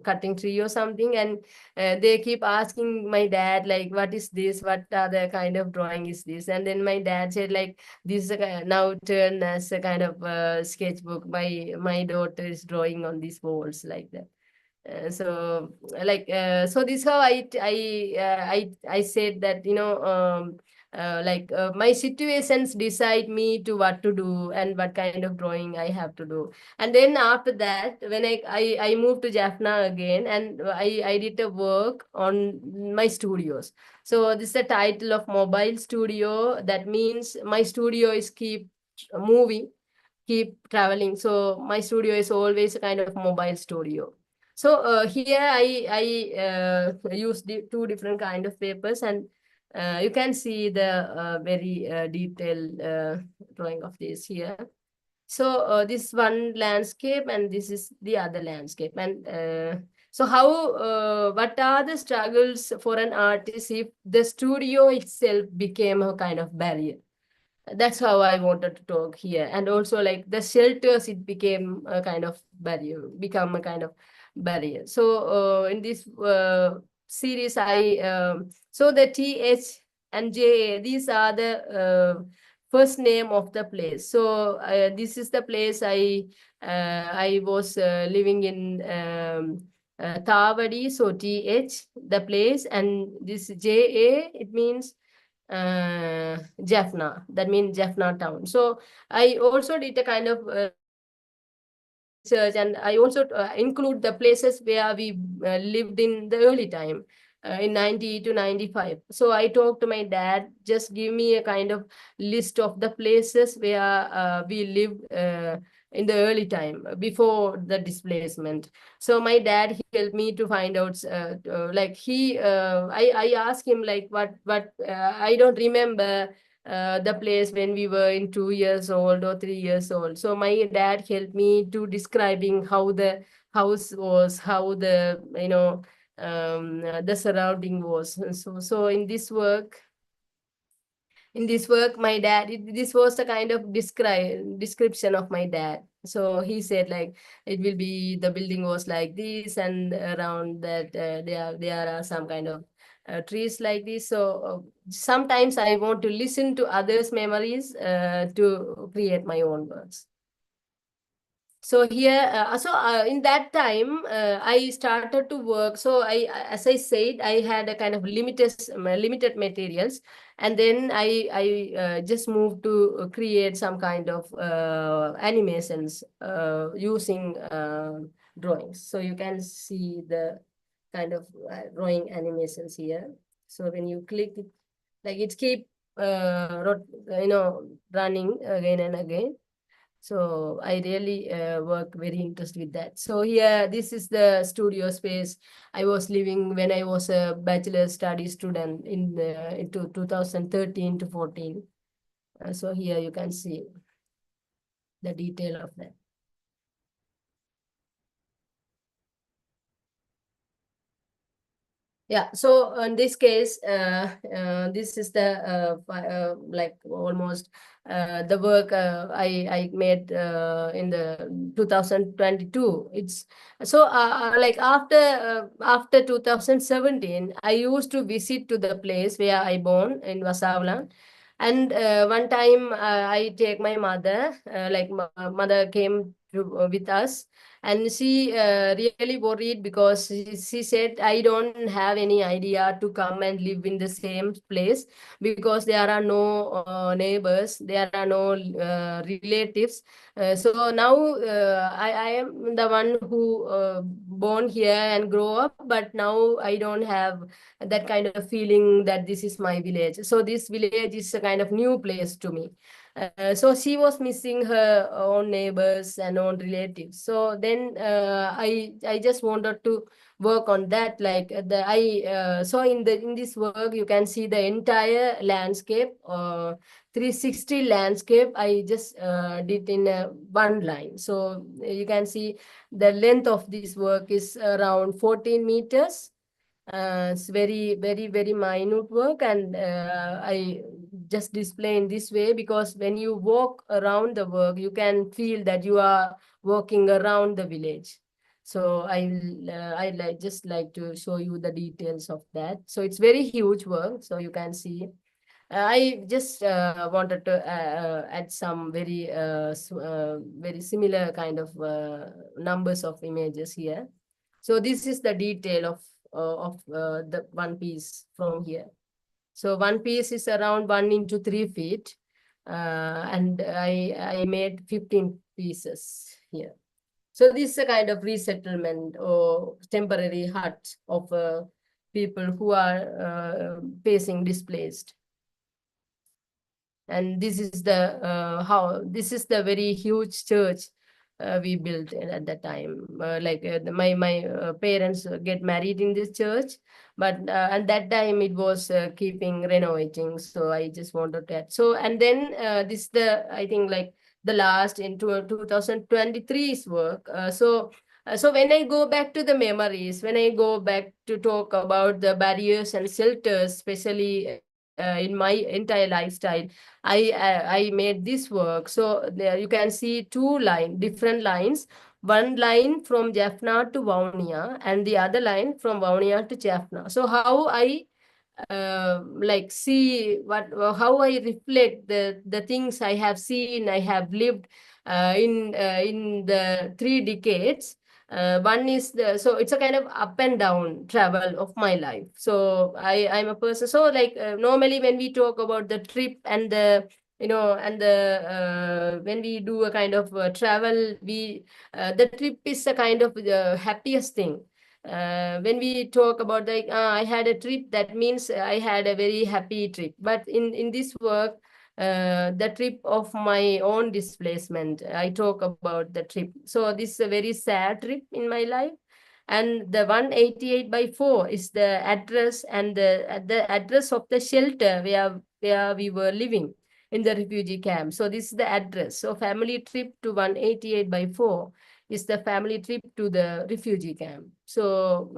cutting tree or something, and they keep asking my dad, like, what is this, what other kind of drawing is this? And then my dad said, like, this is now turned as a kind of sketchbook. My daughter is drawing on these walls, like that. So this how I said that, my situations decide me to what to do and what kind of drawing I have to do. And then after that, when I moved to Jaffna again, and I did a work on my studios. So this is the title of mobile studio. That means my studio is keep moving, keep traveling. So my studio is always a kind of mobile studio. So here I use two different kind of papers, and you can see the very detailed drawing of this here. So this one landscape, and this is the other landscape. And so what are the struggles for an artist if the studio itself became a kind of barrier? That's how I wanted to talk here. And also, like the shelters, it became a kind of become a kind of barrier. So in this series, so the TH and JA, these are the first name of the place. So this is the place I was living in, Tawadi, so TH, the place, and this JA, it means Jaffna, that means Jaffna town. So I also did a kind of research, and I also include the places where we lived in the early time. In 90 to 95. So I talked to my dad, just give me a kind of list of the places where we lived in the early time before the displacement. So my dad, he helped me to find out, like I asked him like what I don't remember the place when we were in 2 years old or 3 years old. So my dad helped me to describing how the house was, how the the surrounding was. And so in this work, my dad, this was a kind of description of my dad. So he said like it will be, the building was like this, and around that there are some kind of trees like this. So sometimes I want to listen to others' memories to create my own words. So here, in that time, I started to work. So as I said, I had a kind of limited materials, and then I just moved to create some kind of animations using drawings. So you can see the kind of drawing animations here. So when you click it, like it keep running again and again. So I really work very interested with that. So here, this is the studio space I was living when I was a bachelor study student into 2013 to 14. So here you can see the detail of that. Yeah, so in this case, this is the like almost the work I made in the 2022. It's so like after 2017, I used to visit to the place where I born in Vasavlan. And one time I take my mother, like my mother came with us, and she really worried because she said, I don't have any idea to come and live in the same place because there are no neighbors, there are no relatives. So now I am the one who born here and grow up, but now I don't have that kind of feeling that this is my village. So this village is a kind of new place to me. So she was missing her own neighbors and own relatives. So then I just wanted to work on that. Like so in this work you can see the entire landscape, 360 landscape. I just did in one line. So you can see the length of this work is around 14 meters. It's very minute work, and I just display in this way because when you walk around the work, you can feel that you are walking around the village. So I just like to show you the details of that. So it's very huge work. So you can see. I just wanted to add some very similar kind of numbers of images here. So this is the detail of the one piece from here. So one piece is around 1 into 3 feet, and I made 15 pieces here. So this is a kind of resettlement or temporary hut of people who are facing displaced. And this is the this is the very huge church we built at that time. My parents get married in this church, but at that time it was keeping renovating. So I just wanted to add. So and then this the I think like the last into 2023's work. So when I go back to the memories, when I go back to talk about the barriers and shelters, especially in my entire lifestyle, I made this work. So there you can see different lines. One line from Jaffna to Vaunia, and the other line from Vaunia to Jaffna. So how I like see how I reflect the things I have seen, I have lived in the 3 decades. One is so it's a kind of up and down travel of my life. So I'm a person. So like normally when we talk about the trip and the and the when we do a kind of travel, we the trip is a kind of the happiest thing. When we talk about like I had a trip, that means I had a very happy trip. But in this work, the trip of my own displacement, I talk about the trip. So this is a very sad trip in my life. And the 188/4 is the address, and the address of the shelter where we were living in the refugee camp. So this is the address. So family trip to 188/4 is the family trip to the refugee camp. So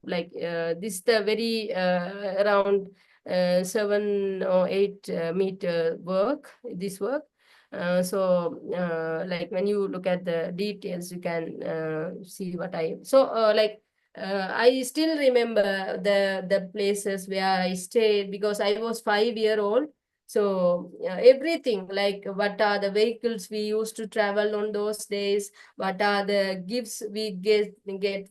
this is the very around 7 or 8 meter work, this work. Like when you look at the details, you can see what I still remember the places where I stayed, because I was 5 year old. So everything, like what are the vehicles we used to travel on those days, what are the gifts we get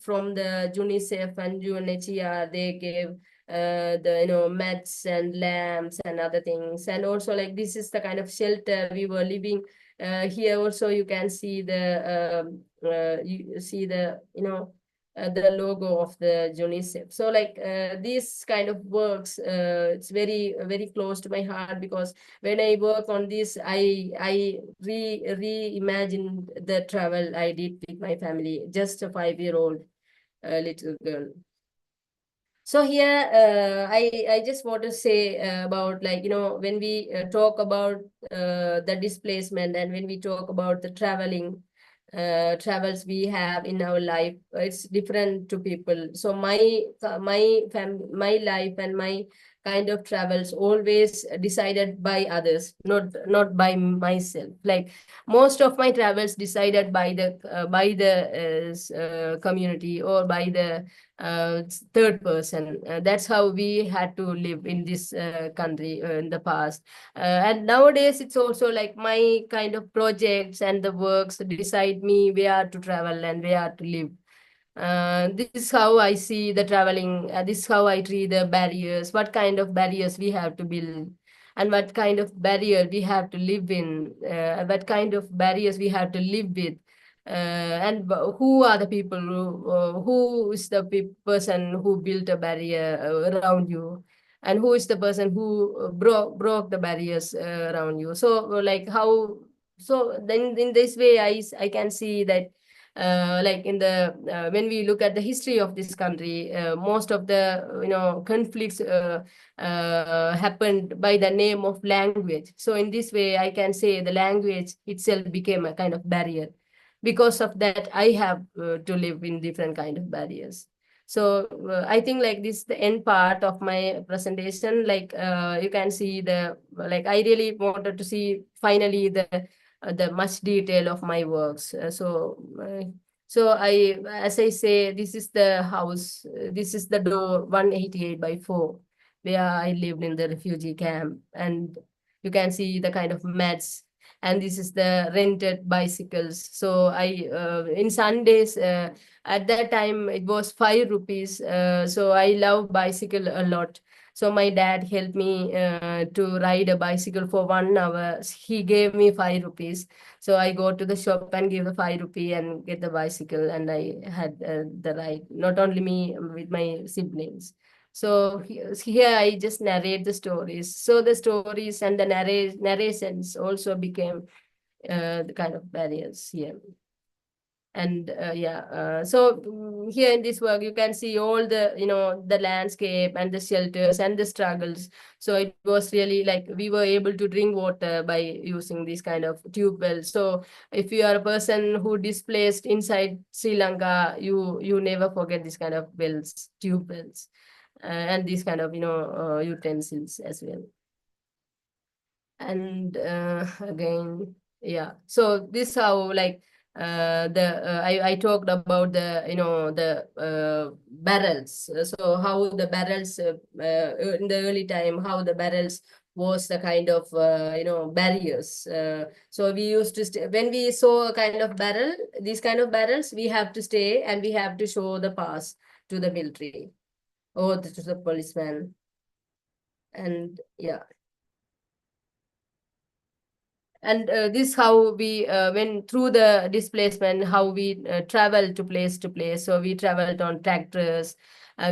from the UNICEF and UNHCR, they gave the mats and lamps and other things. And also like this is the kind of shelter we were living. Here also you can see the logo of the UNICEF. So like these kind of works, it's very close to my heart, because when I work on this, I reimagine the travel I did with my family, just a 5 year old little girl. So here, I just want to say about, like, when we talk about the displacement, and when we talk about the travels we have in our life, it's different to people. So my life and my kind of travels always decided by others, not by myself. Like most of my travels decided by the community, or by the third person. That's how we had to live in this country in the past. And nowadays, it's also like my kind of projects and the works decide me where to travel and where to live. This is how I see the traveling. This is how I treat the barriers, what kind of barriers we have to build, and what kind of barrier we have to live in, what kind of barriers we have to live with. And who are the people who is the person who built a barrier around you, and who is the person who broke the barriers around you. So like how, so then in this way I can see that like in the when we look at the history of this country, most of the conflicts happened by the name of language. So in this way I can say the language itself became a kind of barrier. Because of that, I have to live in different kind of barriers. So I think like this the end part of my presentation. Like you can see the, like I really wanted to see finally the much detail of my works. So I, as I say, this is the house. This is the door 188/4, where I lived in the refugee camp, and you can see the kind of mats. And this is the rented bicycles. So I in Sundays, at that time it was 5 rupees. So I love bicycle a lot. So my dad helped me to ride a bicycle for 1 hour. He gave me 5 rupees. So I go to the shop and give the 5 rupee and get the bicycle, and I had the ride. Not only me, with my siblings. So here I just narrate the stories. So the stories and the narrations also became the kind of barriers here. And here in this work you can see all the the landscape and the shelters and the struggles. So it was really like we were able to drink water by using these kind of tube wells. So if you are a person who displaced inside Sri Lanka, you never forget this kind of wells, tube wells, and these kind of utensils as well. And again, yeah, so this how, like, I talked about the barrels. So how the barrels in the early time, how the barrels was the kind of barriers. So we used to when we saw a kind of barrel, these kind of barrels, we have to stay and we have to show the pass to the military or to the policeman. And yeah. And this how we went through the displacement, how we traveled to place. So we traveled on tractors,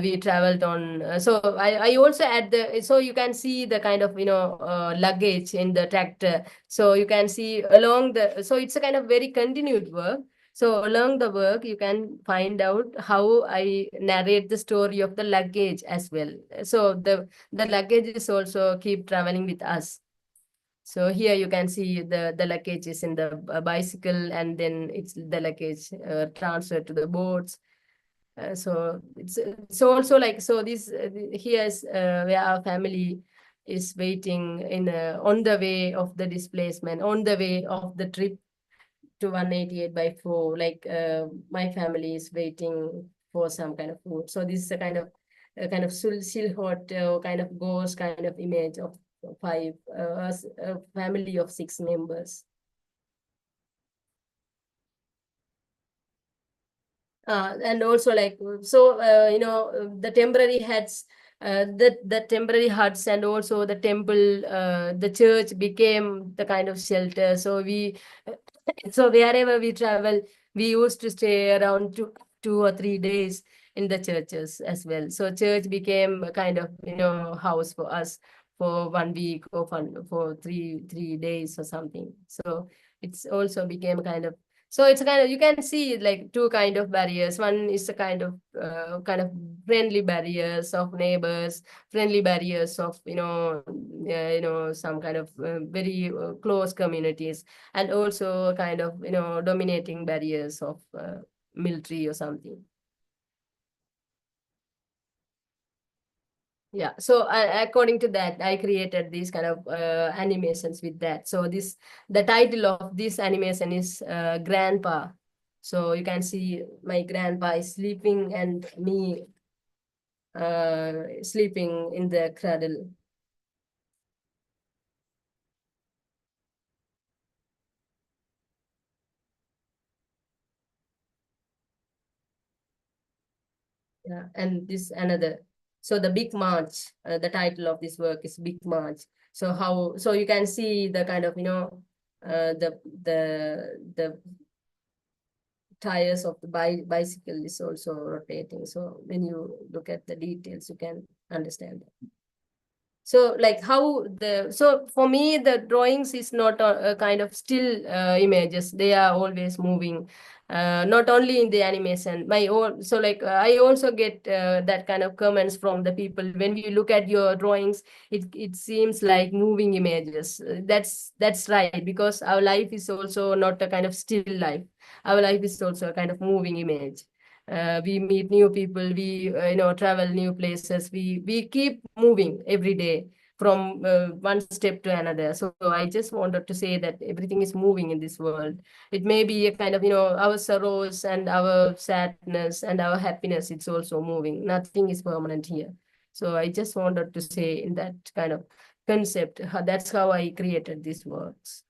we traveled on so I also add the, so you can see the kind of luggage in the tractor. So you can see along the, so it's a kind of very continued work. So along the work you can find out how I narrate the story of the luggage as well. So the luggage is also keep traveling with us. So here you can see the luggage is in the bicycle, and then it's the luggage transferred to the boats. So it's also like, so this here is where our family is waiting in on the way of the displacement, on the way of the trip to 188/4. Like my family is waiting for some kind of food. So this is a kind of silhouette, kind of ghost kind of image of five, a family of 6 members. And also like, so the temporary huts, the temporary huts, and also the temple, the church became the kind of shelter. So we so wherever we travel, we used to stay around 2 or 3 days in the churches as well. So church became a kind of house for us for 1 week or for three days or something. So it's also became a kind of, so it's a kind of, you can see like two kind of barriers. One is a kind of friendly barriers of neighbors, friendly barriers of some kind of very close communities, and also a kind of dominating barriers of military or something. Yeah, so according to that, I created these kind of animations with that. So the title of this animation is Grandpa. So you can see my grandpa is sleeping and me sleeping in the cradle. Yeah, and this another. So the Big March, the title of this work is Big March. So so you can see the kind of the tires of the bicycle is also rotating. So when you look at the details, you can understand that. So like how so for me, the drawings is not a kind of still images. They are always moving, not only in the animation. My own, so like I also get that kind of comments from the people. When you look at your drawings, it seems like moving images. That's right, because our life is also not a kind of still life. Our life is also a kind of moving image. We meet new people, we travel new places, we keep moving every day from one step to another. So I just wanted to say that everything is moving in this world. It may be a kind of our sorrows and our sadness and our happiness, it's also moving. Nothing is permanent here. So I just wanted to say in that kind of concept, that's how I created these works.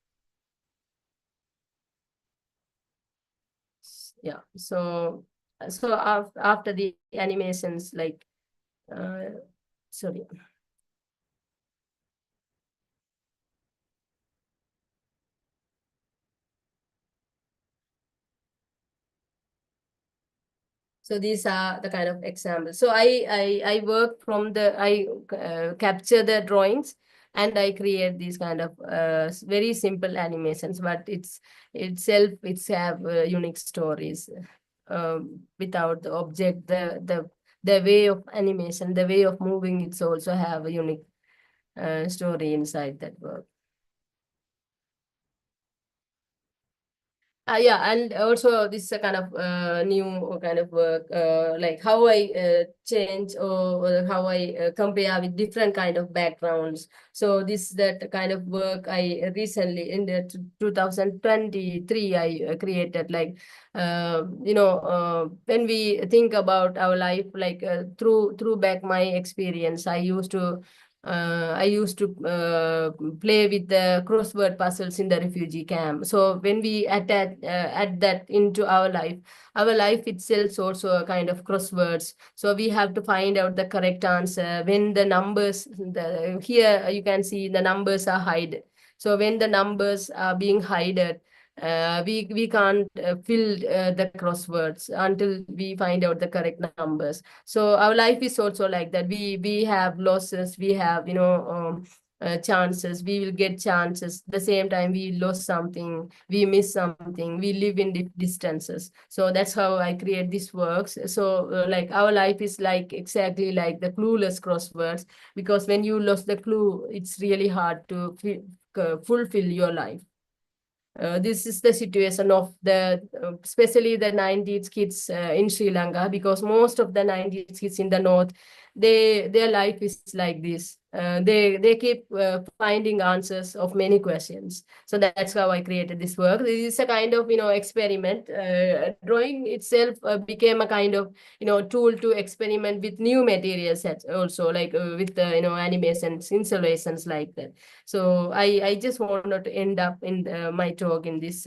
Yeah, so after the animations, like sorry. So these are the kind of examples. So I work from I capture the drawings and I create these kind of very simple animations, but it's have unique stories without the object, the way of animation, the way of moving, it's also have a unique story inside that work. Yeah, and also this is a kind of new kind of work, like how I change, or how I compare with different kind of backgrounds. So this that kind of work I recently in the 2023 I created, like when we think about our life, like through back my experience, I used to I used to play with the crossword puzzles in the refugee camp. So when we add that into our life itself also a kind of crosswords. So we have to find out the correct answer. When the numbers, here you can see the numbers are hide. So when the numbers are being hidden, we can't fill the crosswords until we find out the correct numbers. So our life is also like that. We have losses, we have chances, we will get chances. The same time we lost something, we miss something, we live in distances. So that's how I create this works. So like our life is like exactly like the clueless crosswords, because when you lost the clue, it's really hard to fulfill your life. This is the situation of the, especially the 90s kids in Sri Lanka, because most of the 90s kids in the north, their life is like this. They keep finding answers of many questions. So that's how I created this work. This is a kind of experiment. Drawing itself became a kind of tool to experiment with new material sets also, like with the animations, installations like that. So I just wanted to end up in my talk in this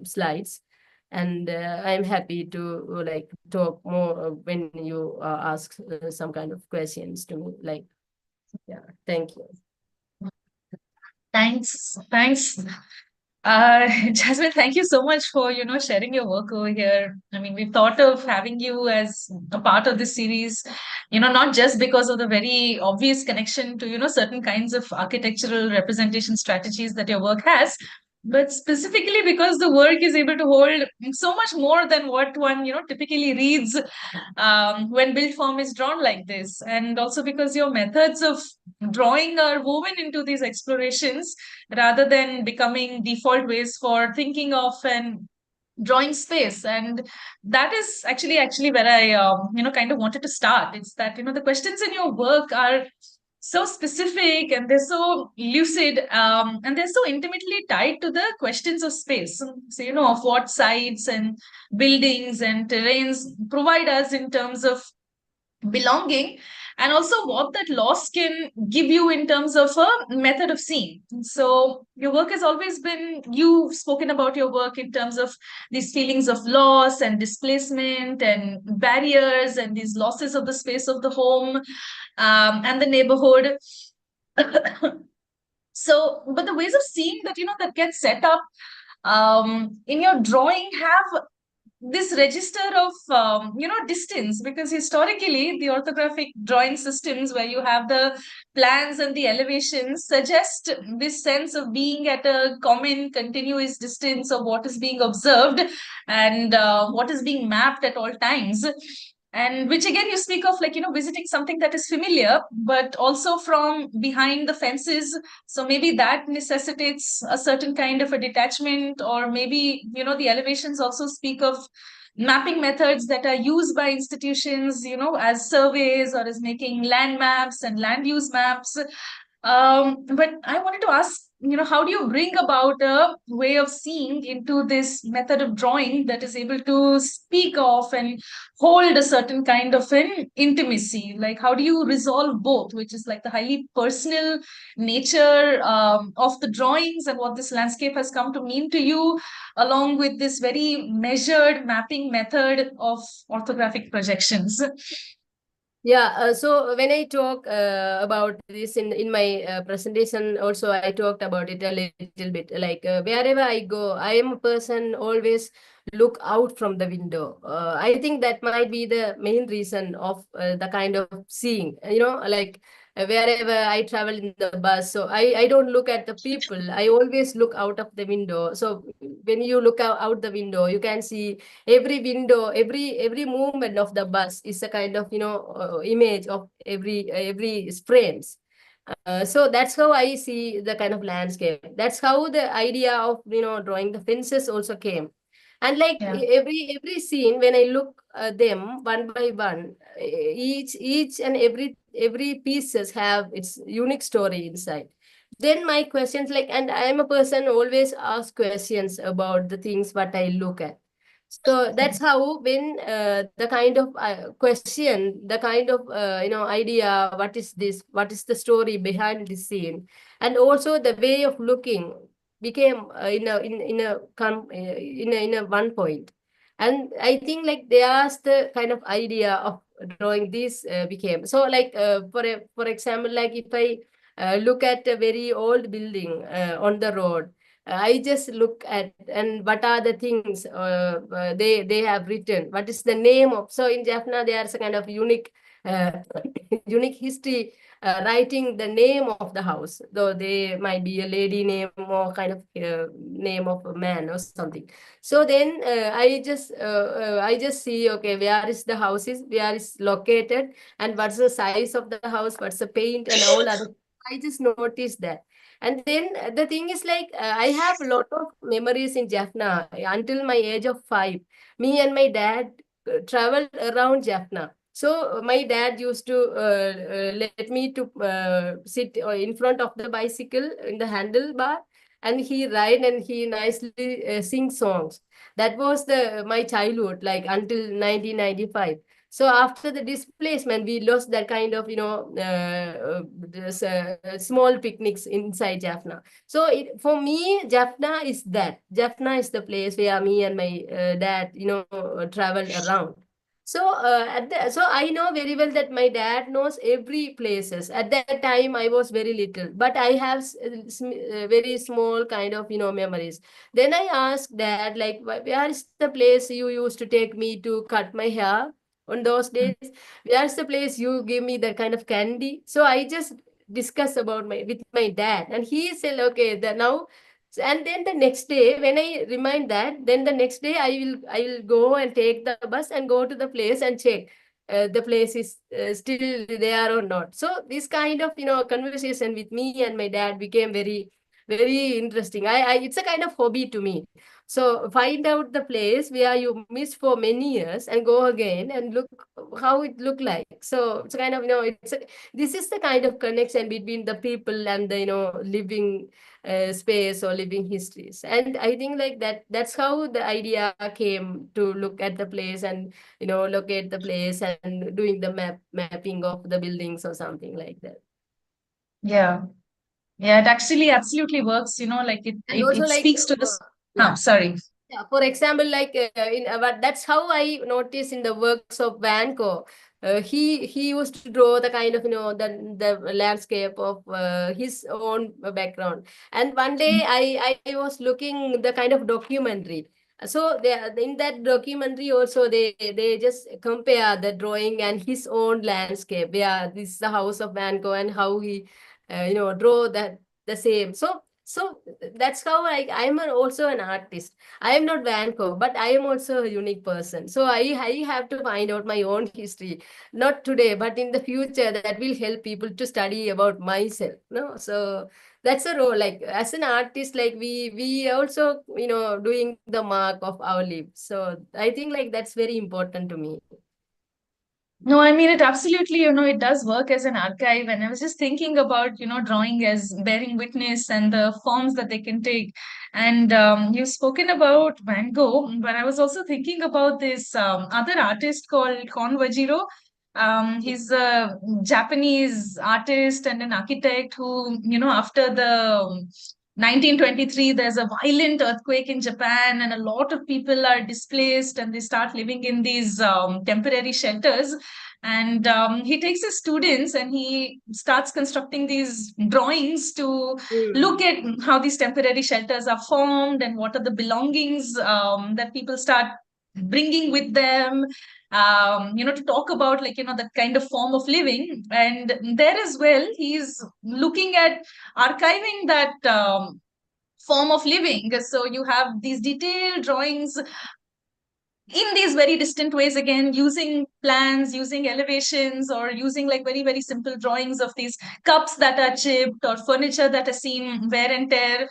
slides, and I'm happy to like talk more when you ask some kind of questions to me. Like, yeah, thank you. Thanks. Jasmine, thank you so much for, sharing your work over here. I mean, we've thought of having you as a part of this series, not just because of the very obvious connection to, certain kinds of architectural representation strategies that your work has, but specifically because the work is able to hold so much more than what one, typically reads when build form is drawn like this. And also because your methods of drawing are woven into these explorations rather than becoming default ways for thinking of and drawing space. And that is actually where I kind of wanted to start. It's that the questions in your work are so specific and they're so lucid, and they're so intimately tied to the questions of space. So of what sites and buildings and terrains provide us in terms of belonging, and also what that loss can give you in terms of a method of seeing. So your work has always been, you've spoken about your work in terms of these feelings of loss and displacement and barriers and these losses of the space of the home, and the neighborhood. So but the ways of seeing that that get set up in your drawing have this register of distance, because historically the orthographic drawing systems where you have the plans and the elevations suggest this sense of being at a common continuous distance of what is being observed and what is being mapped at all times. And which again you speak of, like visiting something that is familiar but also from behind the fences. So maybe that necessitates a certain kind of a detachment, or maybe the elevations also speak of mapping methods that are used by institutions as surveys or as making land maps and land use maps. But I wanted to ask, how do you bring about a way of seeing into this method of drawing that is able to speak of and hold a certain kind of an intimacy? Like, how do you resolve both, which is like the highly personal nature of the drawings and what this landscape has come to mean to you, along with this very measured mapping method of orthographic projections? Yeah, so when I talk about this in my presentation, also I talked about it a little bit. Like wherever I go, I am a person always look out from the window. I think that might be the main reason of the kind of seeing. Like wherever I travel in the bus, so I don't look at the people. I always look out of the window. So when you look out the window, you can see every window, every movement of the bus is a kind of image of every frames. So that's how I see the kind of landscape. That's how the idea of drawing the fences also came. And like Yeah. every scene, when I look them one by one, each and every pieces have its unique story inside. Then my questions, like, and I am a person always ask questions about the things what I look at. So that's how when the kind of question, the kind of idea, what is this? What is the story behind this scene, and also the way of looking became in a one point. And I think like there's the kind of idea of drawing this became so like for example, like if I look at a very old building on the road, I just look at and what are the things they have written. What is the name of? So in Jaffna, there's a kind of unique unique history writing the name of the house, though they might be a lady name or kind of name of a man or something. So then I just see, okay, where is the house is, where is located, and what's the size of the house, what's the paint and all other. I just noticed that. And then the thing is like I have a lot of memories in Jaffna until my age of 5. Me and my dad traveled around Jaffna. So my dad used to let me to sit in front of the bicycle in the handlebar, and he ride and he nicely sing songs. That was the my childhood, like until 1995. So after the displacement, we lost that kind of small picnics inside Jaffna. So for me, Jaffna is that. Jaffna is the place where me and my dad, traveled around. So so I know very well that my dad knows every places. At that time, I was very little, but I have very small kind of memories. Then I asked dad, like, where is the place you used to take me to cut my hair on those days? Where's the place you give me that kind of candy? So I just discuss about my with my dad, and he said, okay, that now. And then the next day, when I remind that, then the next day I will go and take the bus and go to the place and check the place is still there or not. So this kind of conversation with me and my dad became very very interesting. I it's a kind of hobby to me. So find out the place where you missed for many years and go again and look how it look like. So it's a kind of this is the kind of connection between the people and the living space or living histories. And I think like that's how the idea came to look at the place and locate the place and doing the mapping of the buildings or something like that. Yeah. Yeah, it actually absolutely works, like it And it, also it like speaks to this. yeah. Sorry. Yeah, for example, like but that's how I noticed in the works of Van Gogh. He used to draw the kind of the landscape of his own background. And one day I was looking the kind of documentary. So in that documentary also they just compare the drawing and his own landscape. Yeah, this is the house of Van Gogh and how he draw that the same. So that's how I'm also an artist. I am not Van Gogh, but I am also a unique person. So I have to find out my own history, not today, but in the future that will help people to study about myself. No, so that's a role. Like as an artist, like we also doing the mark of our lives. So I think like that's very important to me. No, I mean, it absolutely, it does work as an archive. And I was just thinking about, drawing as bearing witness and the forms that they can take. And you've spoken about Van Gogh, but I was also thinking about this other artist called Kon Wajiro. He's a Japanese artist and an architect who, after the 1923, there's a violent earthquake in Japan, and a lot of people are displaced and they start living in these temporary shelters. And he takes his students and he starts constructing these drawings to Mm. look at how these temporary shelters are formed and what are the belongings that people start bringing with them, to talk about, like, that kind of form of living. And there as well, he's looking at archiving that form of living. So you have these detailed drawings in these very distant ways, again using plans, using elevations, or using like very very simple drawings of these cups that are chipped or furniture that has seen wear and tear.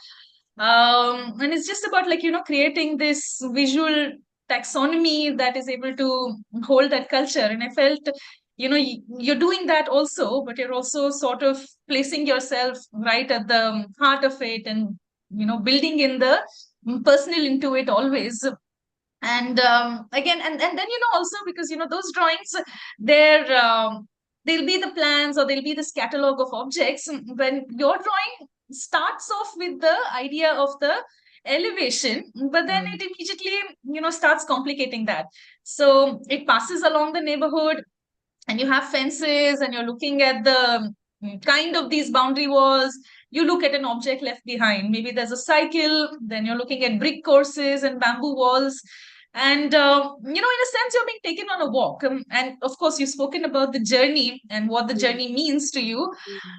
And it's just about, like, creating this visual taxonomy that is able to hold that culture. And I felt, you're doing that also, but you're also sort of placing yourself right at the heart of it, and building in the personal into it always. And again, and then also, because those drawings, they're they'll be the plans, or they'll be this catalog of objects. When your drawing starts off with the idea of the elevation, but then it immediately starts complicating that. So it passes along the neighborhood, and you have fences, and you're looking at the kind of these boundary walls. You look at an object left behind, maybe there's a cycle, then you're looking at brick courses and bamboo walls. And in a sense, you're being taken on a walk. And of course, you've spoken about the journey and what the journey means to you.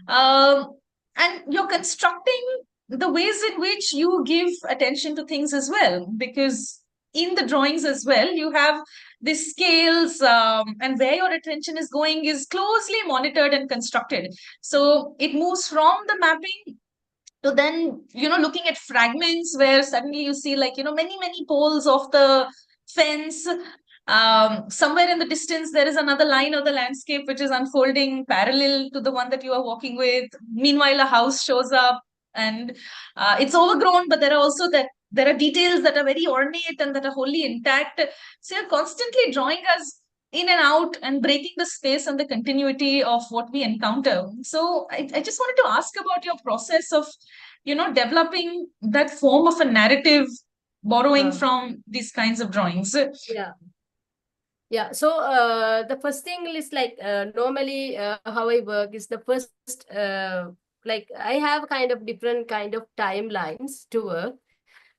um, and you're constructing the ways in which you give attention to things as well, because in the drawings as well, you have the scales, and where your attention is going is closely monitored and constructed. So it moves from the mapping to then looking at fragments, where suddenly you see, like, many poles of the fence. Somewhere in the distance there is another line of the landscape which is unfolding parallel to the one that you are walking with. Meanwhile, a house shows up, and it's overgrown, but there are details that are very ornate and that are wholly intact. So you're constantly drawing us in and out and breaking the space and the continuity of what we encounter. So I just wanted to ask about your process of developing that form of a narrative, borrowing from these kinds of drawings. Yeah, so the first thing is like normally how I work is the first like I have kind of different kind of timelines to work.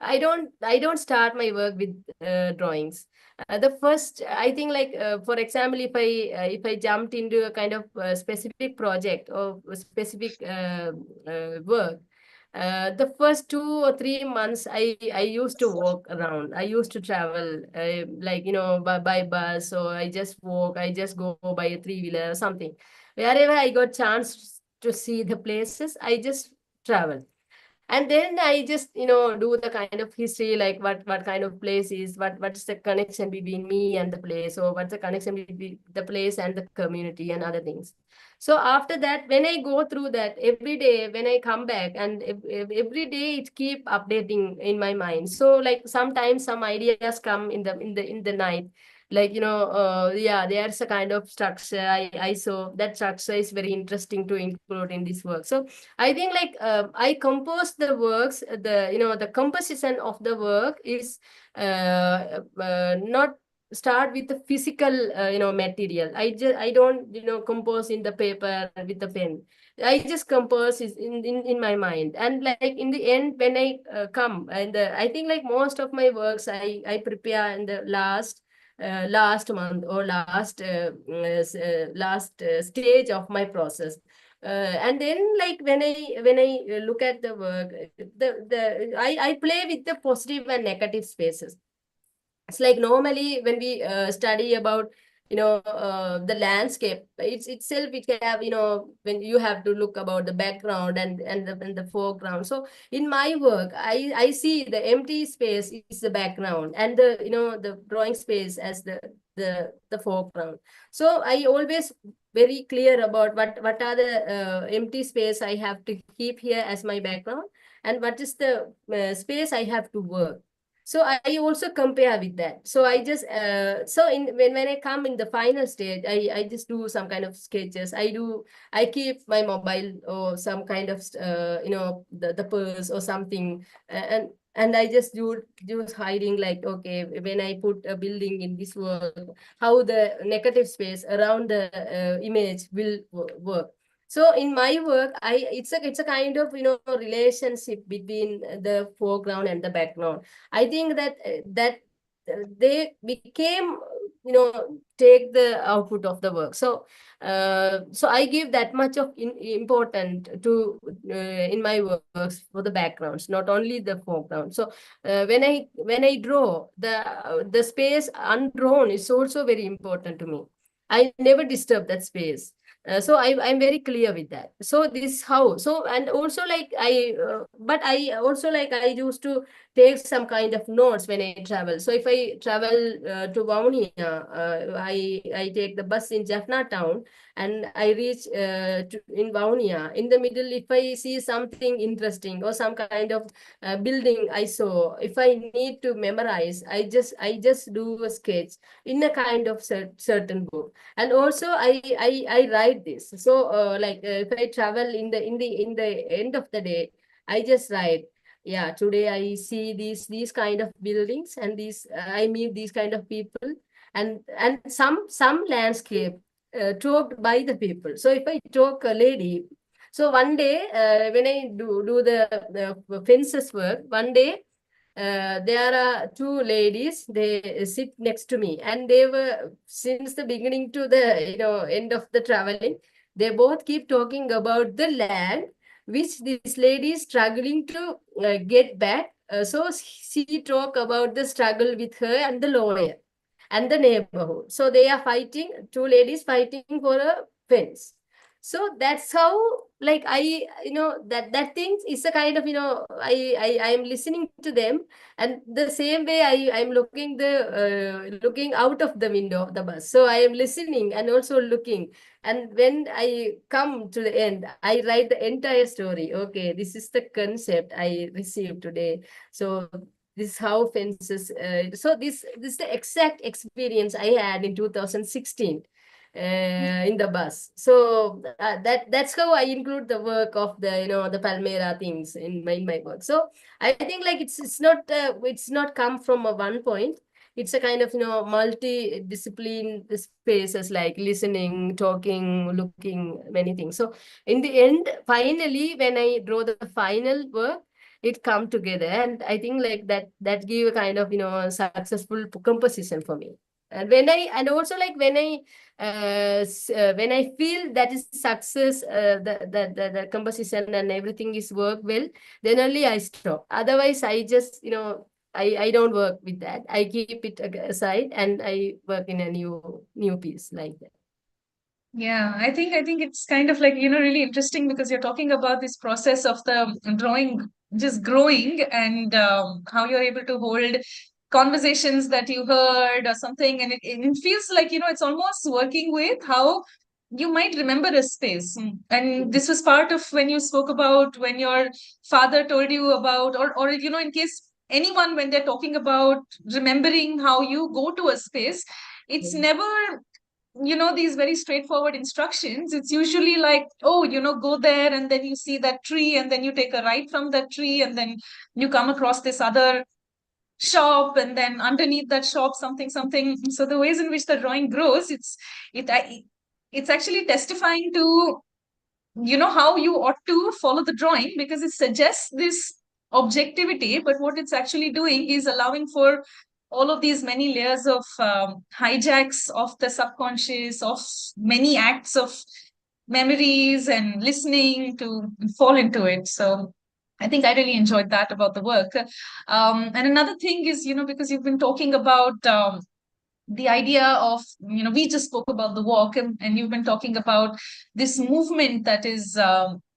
I don't start my work with drawings. The first, I think, like for example, if I jumped into a kind of specific project or a specific work, the first 2 or 3 months, I used to walk around. I used to travel, like by bus, or I just walk. I just go by a three-wheeler or something. Wherever I got chance to see the places, I just travel. And then I just do the kind of history, like what kind of place is, what's the connection between me and the place, or what's the connection between the place and the community and other things. So after that, when I go through that every day, when I come back, and every day it keep updating in my mind. So like sometimes some ideas come in the night, like yeah, there's a kind of structure I saw. That structure is very interesting to include in this work. So I think, like I compose the works. The composition of the work is not start with the physical material. I don't compose in the paper with the pen. I just compose is in my mind. And like in the end, when I come, and I think like most of my works I prepare in the last month, or last stage of my process. And then, like when I look at the work, I play with the positive and negative spaces. It's like normally when we study about the landscape, it's itself, it can have, when you have to look about the background and the foreground. So in my work, I see the empty space is the background, and the drawing space as the foreground. So I always very clear about what are the empty space I have to keep here as my background, and what is the space I have to work. So I also compare with that. So I just so when I come in the final stage, I just do some kind of sketches. I keep my mobile or some kind of the purse or something, and I just do hiding, like, okay, when I put a building in this work, how the negative space around the image will work. So in my work, it's a kind of relationship between the foreground and the background. I think that they became take the output of the work. So so I give that much of important to in my works for the backgrounds, not only the foreground. So when I draw, the space undrawn is also very important to me. I never disturb that space. So I'm very clear with that. So this how, so, and also like but I also like I used to take some kind of notes when I travel. So if I travel to Vaunia, I take the bus in Jaffna town, and I reach in Vaunia. In the middle, if I see something interesting or some kind of building I saw, if I need to memorize, I just do a sketch in a kind of certain book. And also I write this. So if I travel in the end of the day, I just write, yeah, today I see these kind of buildings, and these I meet these kind of people, and some landscape talked by the people. So if I talk a lady, so one day when I do the fences work, one day there are two ladies, they sit next to me, and they were, since the beginning to the end of the traveling, they both keep talking about the land which this lady is struggling to get back. So she talk about the struggle with her and the lawyer and the neighborhood. So they are fighting, two ladies fighting for a fence. So that's how, like, I, that thing is a kind of, I am listening to them, and the same way I'm looking looking out of the window of the bus. So I am listening and also looking. And when I come to the end, I write the entire story. Okay, this is the concept I received today. So this is how fences. So this is the exact experience I had in 2016 in the bus. So that's how I include the work of the the Palmera things in my work. So I think like it's not come from a one point. It's a kind of multi-discipline spaces, like listening, talking, looking, many things. So in the end, finally, when I draw the final work, it come together, and I think like that give a kind of successful composition for me. And also like when I feel that is success, the composition and everything is work well, then only I stop. Otherwise, I just I don't work with that. I keep it aside, and I work in a new piece like that. Yeah, I think it's kind of like, really interesting because you're talking about this process of the drawing just growing, and how you're able to hold conversations that you heard or something, and it feels like, it's almost working with how you might remember a space. And this was part of when you spoke about when your father told you about, or in case anyone, when they're talking about remembering how you go to a space, it's never these very straightforward instructions. It's usually like, oh, go there, and then you see that tree, and then you take a right from that tree, and then you come across this other shop, and then underneath that shop something something. So the ways in which the drawing grows, it it's actually testifying to how you ought to follow the drawing, because it suggests this objectivity, but what it's actually doing is allowing for all of these many layers of hijacks of the subconscious, of many acts of memories and listening to fall into it. So I think I really enjoyed that about the work. And another thing is, because you've been talking about the idea of, we just spoke about the walk, and you've been talking about this movement that is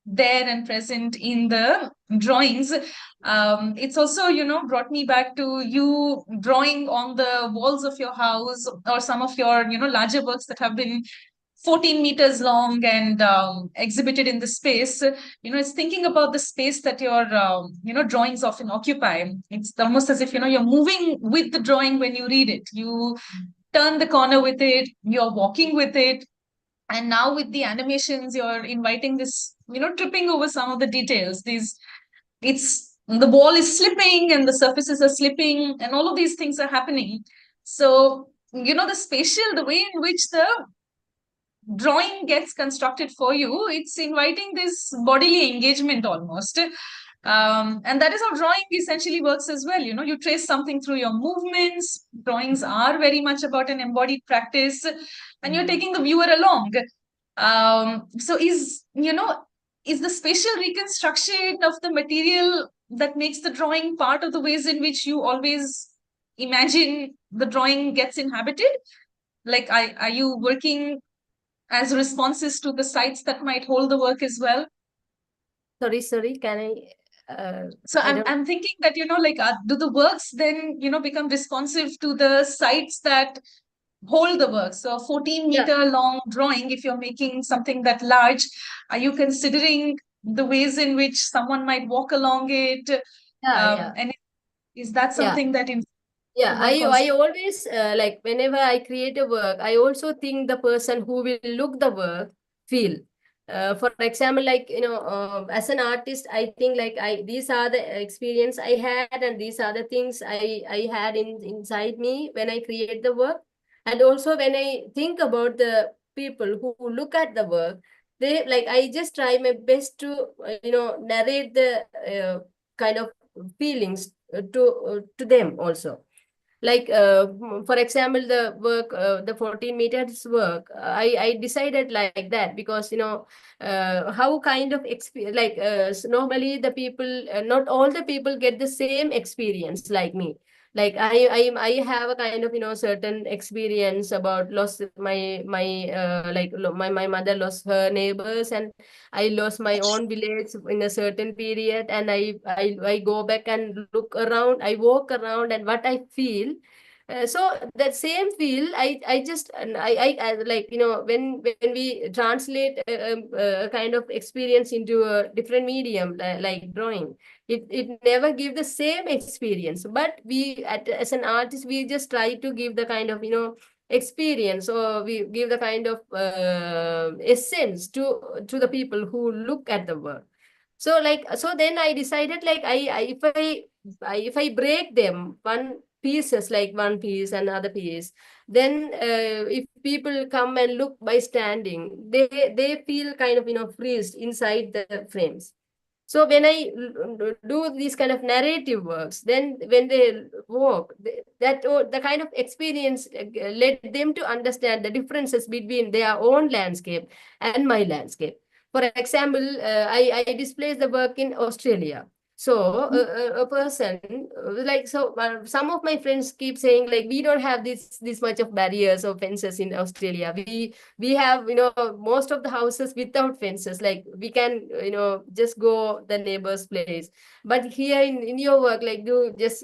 there and present in the drawings. It's also, brought me back to you drawing on the walls of your house, or some of your, larger works that have been 14 meters long and exhibited in the space. It's thinking about the space that your drawings often occupy. It's almost as if, you're moving with the drawing when you read it. You turn the corner with it, you're walking with it, and now with the animations, you're inviting this, tripping over some of the details. It's the wall is slipping and the surfaces are slipping, and all of these things are happening. So, the spatial, the way in which the drawing gets constructed for you, it's inviting this bodily engagement almost. And that is how drawing essentially works as well. You trace something through your movements. Drawings are very much about an embodied practice, and you're taking the viewer along. So is the spatial reconstruction of the material that makes the drawing part of the ways in which you always imagine the drawing gets inhabited? Like, are you working as responses to the sites that might hold the work as well? Sorry, can So I don't. I'm thinking that, like, do the works then, become responsive to the sites that hold the work? So a 14-meter Yeah, long drawing, if you're making something that large, are you considering the ways in which someone might walk along it? yeah. And is that Yeah. something that in the Yeah, work I also? always like whenever I create a work, I also think the person who will look the work feel. For example, like as an artist, I think like these are the experience I had, and these are the things I had inside me when I create the work, and also when I think about the people who look at the work, they like I just try my best to narrate the kind of feelings to them also. Like for example, the work, the 14 meters work, I decided like that because how kind of experience, like normally the people, not all the people get the same experience like me. Like I have a kind of certain experience about lost my like my mother lost her neighbors, and I lost my own village in a certain period, and I go back and look around, I walk around, and what I feel. So that same feel, I just and I like when we translate a kind of experience into a different medium like drawing, it never give the same experience. But as an artist, we just try to give the kind of experience, or we give the kind of essence to the people who look at the work. So like, so then I decided like if I break them one pieces, like one piece and other piece, then if people come and look by standing, they feel kind of freezed inside the frames. So when I do these kind of narrative works, then when they walk, the kind of experience led them to understand the differences between their own landscape and my landscape. For example, I displaced the work in Australia. So a person like, so some of my friends keep saying like, we don't have this much of barriers or fences in Australia. We have most of the houses without fences, like we can just go the neighbor's place. But here in your work, like, do just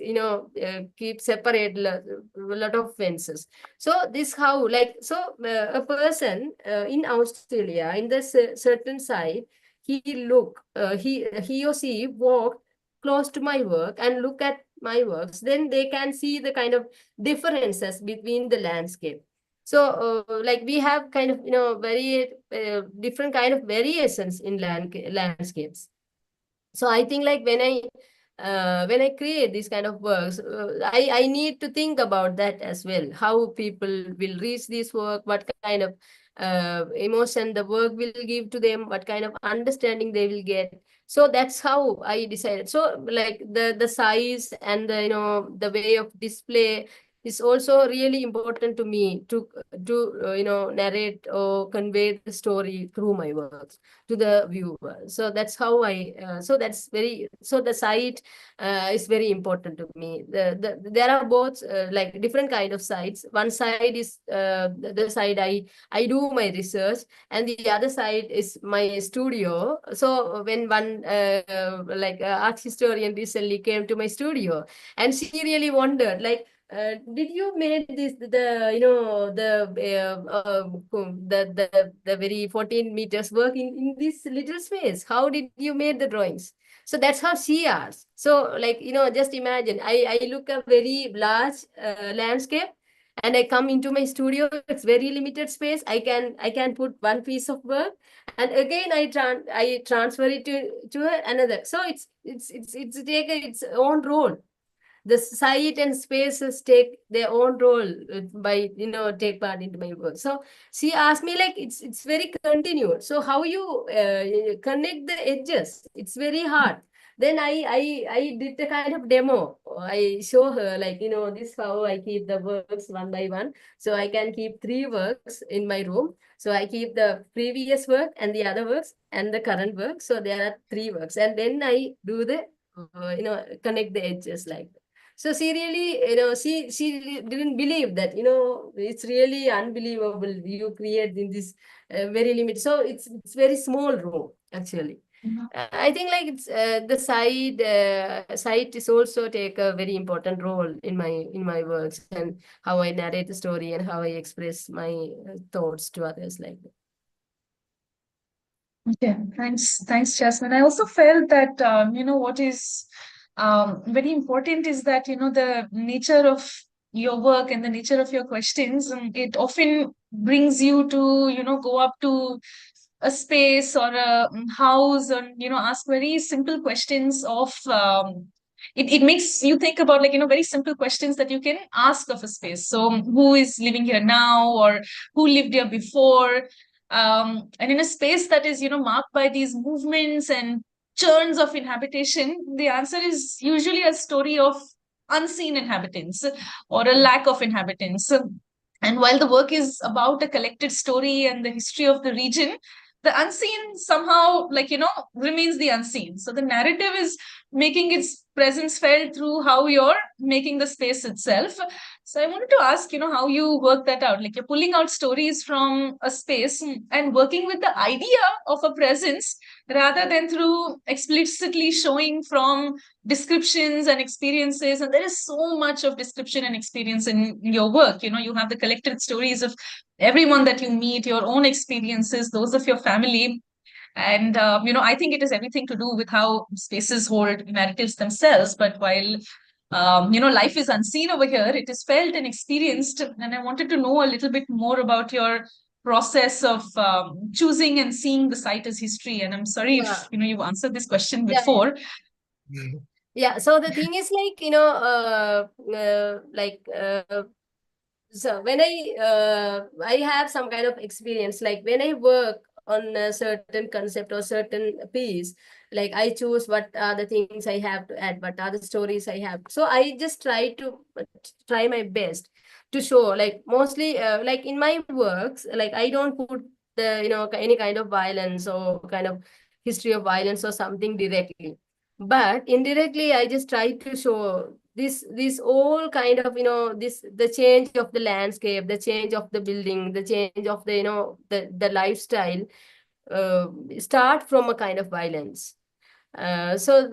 keep separate a lot of fences. So this how, like, so a person in Australia, in the certain side, he look he or she walk close to my work and look at my works, then they can see the kind of differences between the landscape. So like we have kind of very different kind of variations in landscapes. So I think like when I create these kind of works, I need to think about that as well, how people will reach this work, what kind of emotion the work will give to them, what kind of understanding they will get. So that's how I decided. So like the size and the the way of display is also really important to me to narrate or convey the story through my works to the viewer. So that's how so that's very, so the site is very important to me. There are both like different kind of sites. One side is the side I do my research, and the other side is my studio. So when one like art historian recently came to my studio, and she really wondered like, did you made this the the very 14 meters work in this little space? How did you made the drawings? So that's how she asked. So like just imagine, I look a very large landscape, and I come into my studio. It's very limited space. I can put one piece of work, and again I transfer it to another. So it's take its own role. The site and spaces take their own role by take part into my work. So she asked me like, it's very continued, so how you connect the edges, it's very hard. Then I did the kind of demo. I show her like, this how I keep the works one by one. So I can keep three works in my room. So I keep the previous work and the other works and the current work. So there are three works, and then I do the connect the edges like that. So she really, she didn't believe that, it's really unbelievable. You create in this very limit. So it's very small room actually. I think like it's the site is also take a very important role in my works and how I narrate the story and how I express my thoughts to others like that. Okay, thanks, Jasmine. I also felt that what is very important is that the nature of your work and the nature of your questions, it often brings you to go up to a space or a house, and ask very simple questions of it makes you think about, like, very simple questions that you can ask of a space. So who is living here now, or who lived here before, and in a space that is marked by these movements and churns of inhabitation, the answer is usually a story of unseen inhabitants or a lack of inhabitants. And while the work is about a collected story and the history of the region, the unseen somehow, like, remains the unseen. So the narrative is making its presence felt through how you're making the space itself. So I wanted to ask, how you work that out. Like, you're pulling out stories from a space and working with the idea of a presence rather than through explicitly showing from descriptions and experiences. And there is so much of description and experience in your work. You have the collected stories of everyone that you meet, your own experiences, those of your family. And I think it is everything to do with how spaces hold narratives themselves. But while life is unseen over here, it is felt and experienced. And I wanted to know a little bit more about your process of choosing and seeing the site as history. And I'm sorry Yeah. if you've answered this question Yeah. before. Yeah. So the thing is like, so when I have some kind of experience, like when I work on a certain concept or certain piece, like I choose what are the things I have to add, what are the stories I have. So I just try my best to show, like mostly like in my works, like I don't put the any kind of violence or kind of history of violence or something directly, but indirectly I just try to show this all kind of this the change of the landscape, the change of the building, the change of the the lifestyle start from a kind of violence. So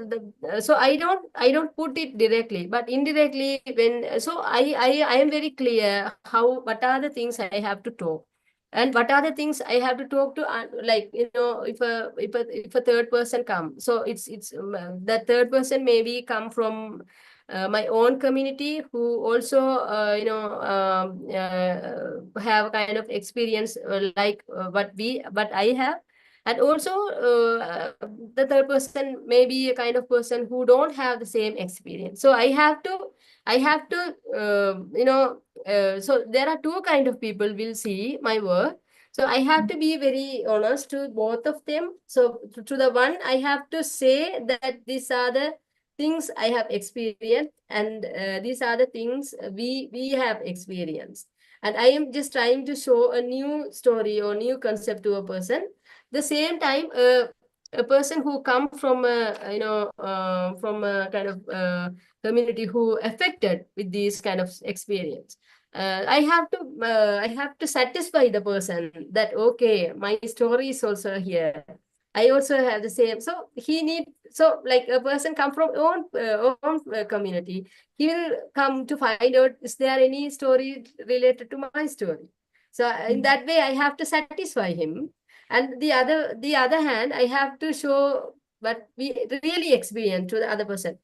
I don't put it directly, but indirectly, when so I am very clear how what are the things I have to talk, and what are the things I have to talk to, like if a third person come, so it's the third person maybe come from my own community who also have kind of experience like what I have, and also the third person may be a kind of person who don't have the same experience. So I have to so there are two kind of people will see my work. So I have to be very honest to both of them. So to the one, I have to say that these are the things I have experienced, and these are the things we have experienced, and I am just trying to show a new story or new concept to a person. The same time, a person who come from a from a kind of community who affected with these kind of experience, I have to satisfy the person that okay, my story is also here, I also have the same. So he need, so like a person come from own community, he will come to find out, is there any story related to my story? So in that way I have to satisfy him, and the other hand, I have to show what we really experience to the other person.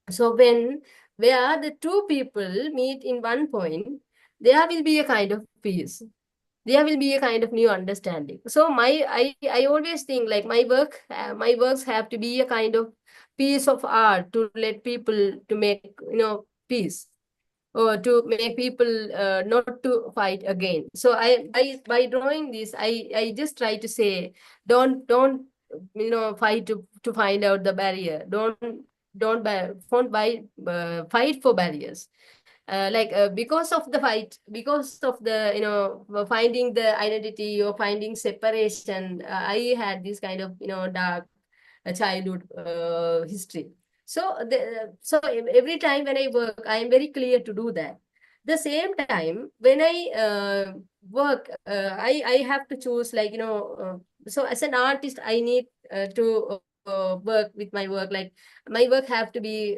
So when where the two people meet in one point, there will be a kind of peace, there will be a kind of new understanding. So I always think like my works have to be a kind of piece of art to let people to make peace, or to make people not to fight again. So by drawing this, I just try to say, don't fight to find out the barrier. Don't fight for barriers. Because of the fight, because of the finding the identity or finding separation, I had this kind of dark childhood history. So every time when I work, I am very clear to do that. The same time when I work, I have to choose, like, so as an artist, I need to work with my work. Like, my work have to be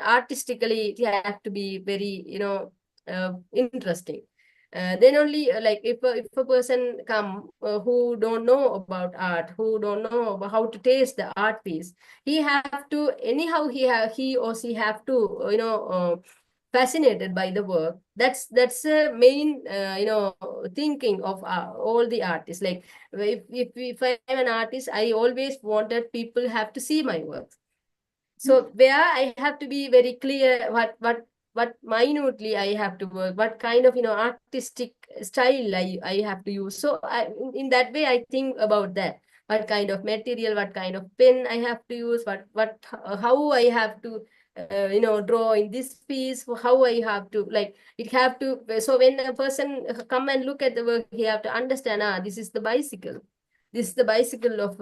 artistically, it have to be very, interesting. Then only, like, if a person come who don't know about art, who don't know about how to taste the art piece, he have to anyhow, he or she have to fascinated by the work. That's the main thinking of all the artists. Like, if I'm an artist, I always wanted people have to see my work. So where I have to be very clear what minutely I have to work, what kind of artistic style I have to use. So in that way I think about that. What kind of material, what kind of pen I have to use, what how I have to draw in this piece, how I have to, like, it have to. So when a person come and look at the work, he have to understand, this is the bicycle. This is the bicycle of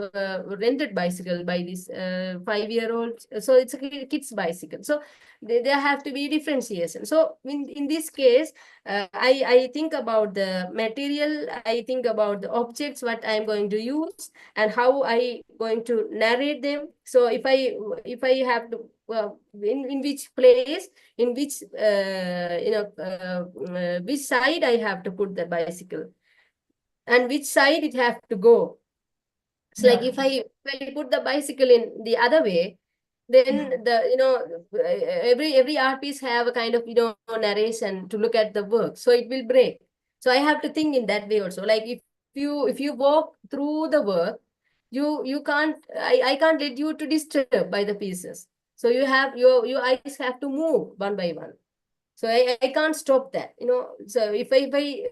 rented bicycle by this 5-year-old. So it's a kid's bicycle. So there have to be differentiation. So in this case, I think about the material, I think about the objects, what I'm going to use, and how I going to narrate them. So if I have to, in which place, in which which side I have to put the bicycle, and which side it have to go. It's like, if I put the bicycle in the other way, then every art piece have a kind of narration to look at the work, so it will break. So I have to think in that way also. Like, if you walk through the work, you can't, I can't let you to disturb by the pieces. So you have your eyes have to move one by one. So I can't stop that. So if I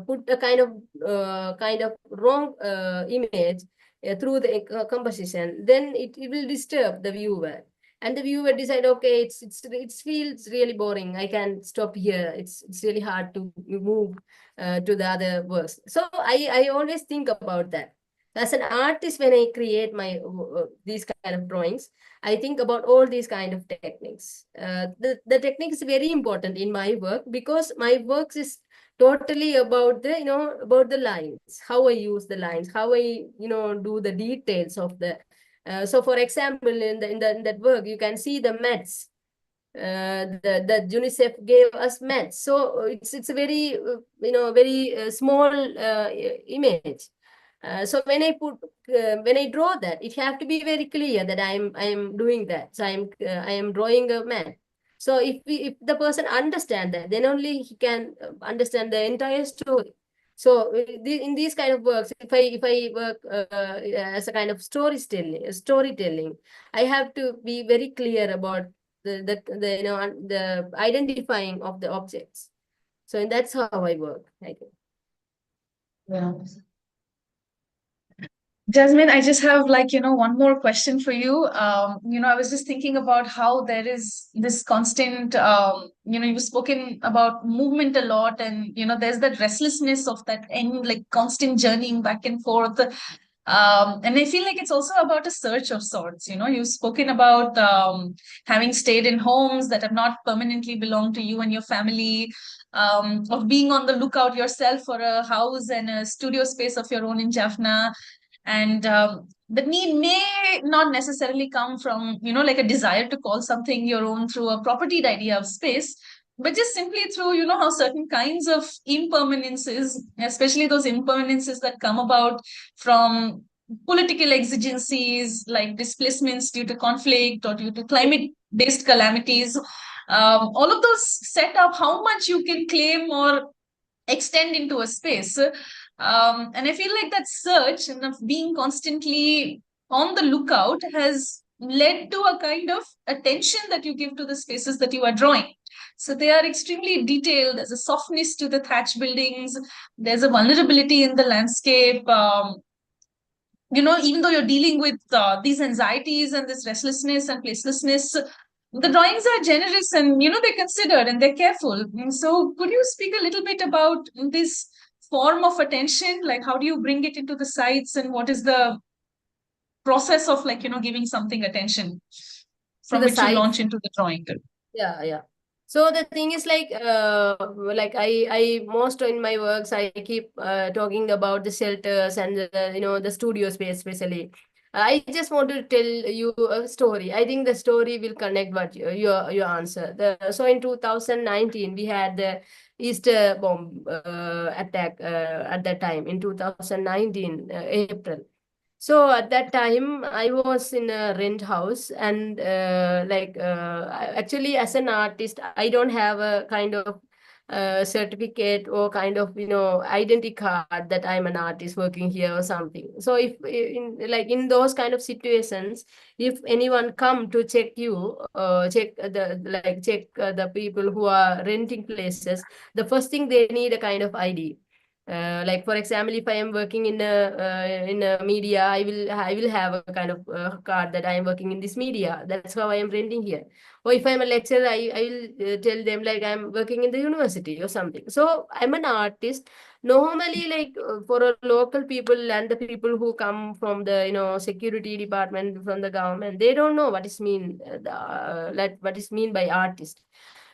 put a kind of wrong image through the composition, then it will disturb the viewer, and the viewer decide, okay, it feels really boring, I can stop here, it's really hard to move to the other works. So I always think about that. As an artist, when I create my these kind of drawings, I think about all these kind of techniques. The technique is very important in my work, because my work is totally about the lines, how I use the lines, how I do the details of the. So, for example, in that work, you can see the mats. The UNICEF gave us mats. So it's a very very small image. So when I draw that, it have to be very clear that I am doing that. So I am drawing a man. So if the person understand that, then only he can understand the entire story. So in these kind of works, if I work as a kind of storytelling, I have to be very clear about the identifying of the objects. So, and that's how I work, I think. Yeah. Jasmine, I just have, like, one more question for you. I was just thinking about how there is this constant, you've spoken about movement a lot, and, there's that restlessness of that end, like constant journeying back and forth. And I feel like it's also about a search of sorts. You've spoken about having stayed in homes that have not permanently belonged to you and your family, of being on the lookout yourself for a house and a studio space of your own in Jaffna. And the need may not necessarily come from, like a desire to call something your own through a propertied idea of space, but just simply through, how certain kinds of impermanences, especially those impermanences that come about from political exigencies like displacements due to conflict or due to climate based calamities, all of those set up how much you can claim or extend into a space. And I feel like that search and of being constantly on the lookout has led to a kind of attention that you give to the spaces that you are drawing. So they are extremely detailed. There's a softness to the thatch buildings. There's a vulnerability in the landscape. Even though you're dealing with these anxieties and this restlessness and placelessness, the drawings are generous and they're considered and they're careful. And so could you speak a little bit about this form of attention? Like, how do you bring it into the sites, and what is the process of, like, giving something attention? from the which you side. launch into the drawing. Yeah, yeah. So the thing is like I most in my works I keep talking about the shelters and the studio space especially. I just want to tell you a story. I think the story will connect what your answer. So in 2019 we had the Easter bomb attack at that time in 2019 April. So at that time, I was in a rent house, and actually, as an artist, I don't have a kind of certificate or kind of identity card that I'm an artist working here or something. So if in those kind of situations, if anyone come to check you, check the people who are renting places, the first thing they need a kind of ID. Like for example, if I am working in a media, I will have a kind of card that I am working in this media. That's how I am renting here. Or if I'm a lecturer, I will tell them like I'm working in the university or something. So I'm an artist. Normally, like for a local people and the people who come from the security department from the government, they don't know what is mean like what is mean by artist.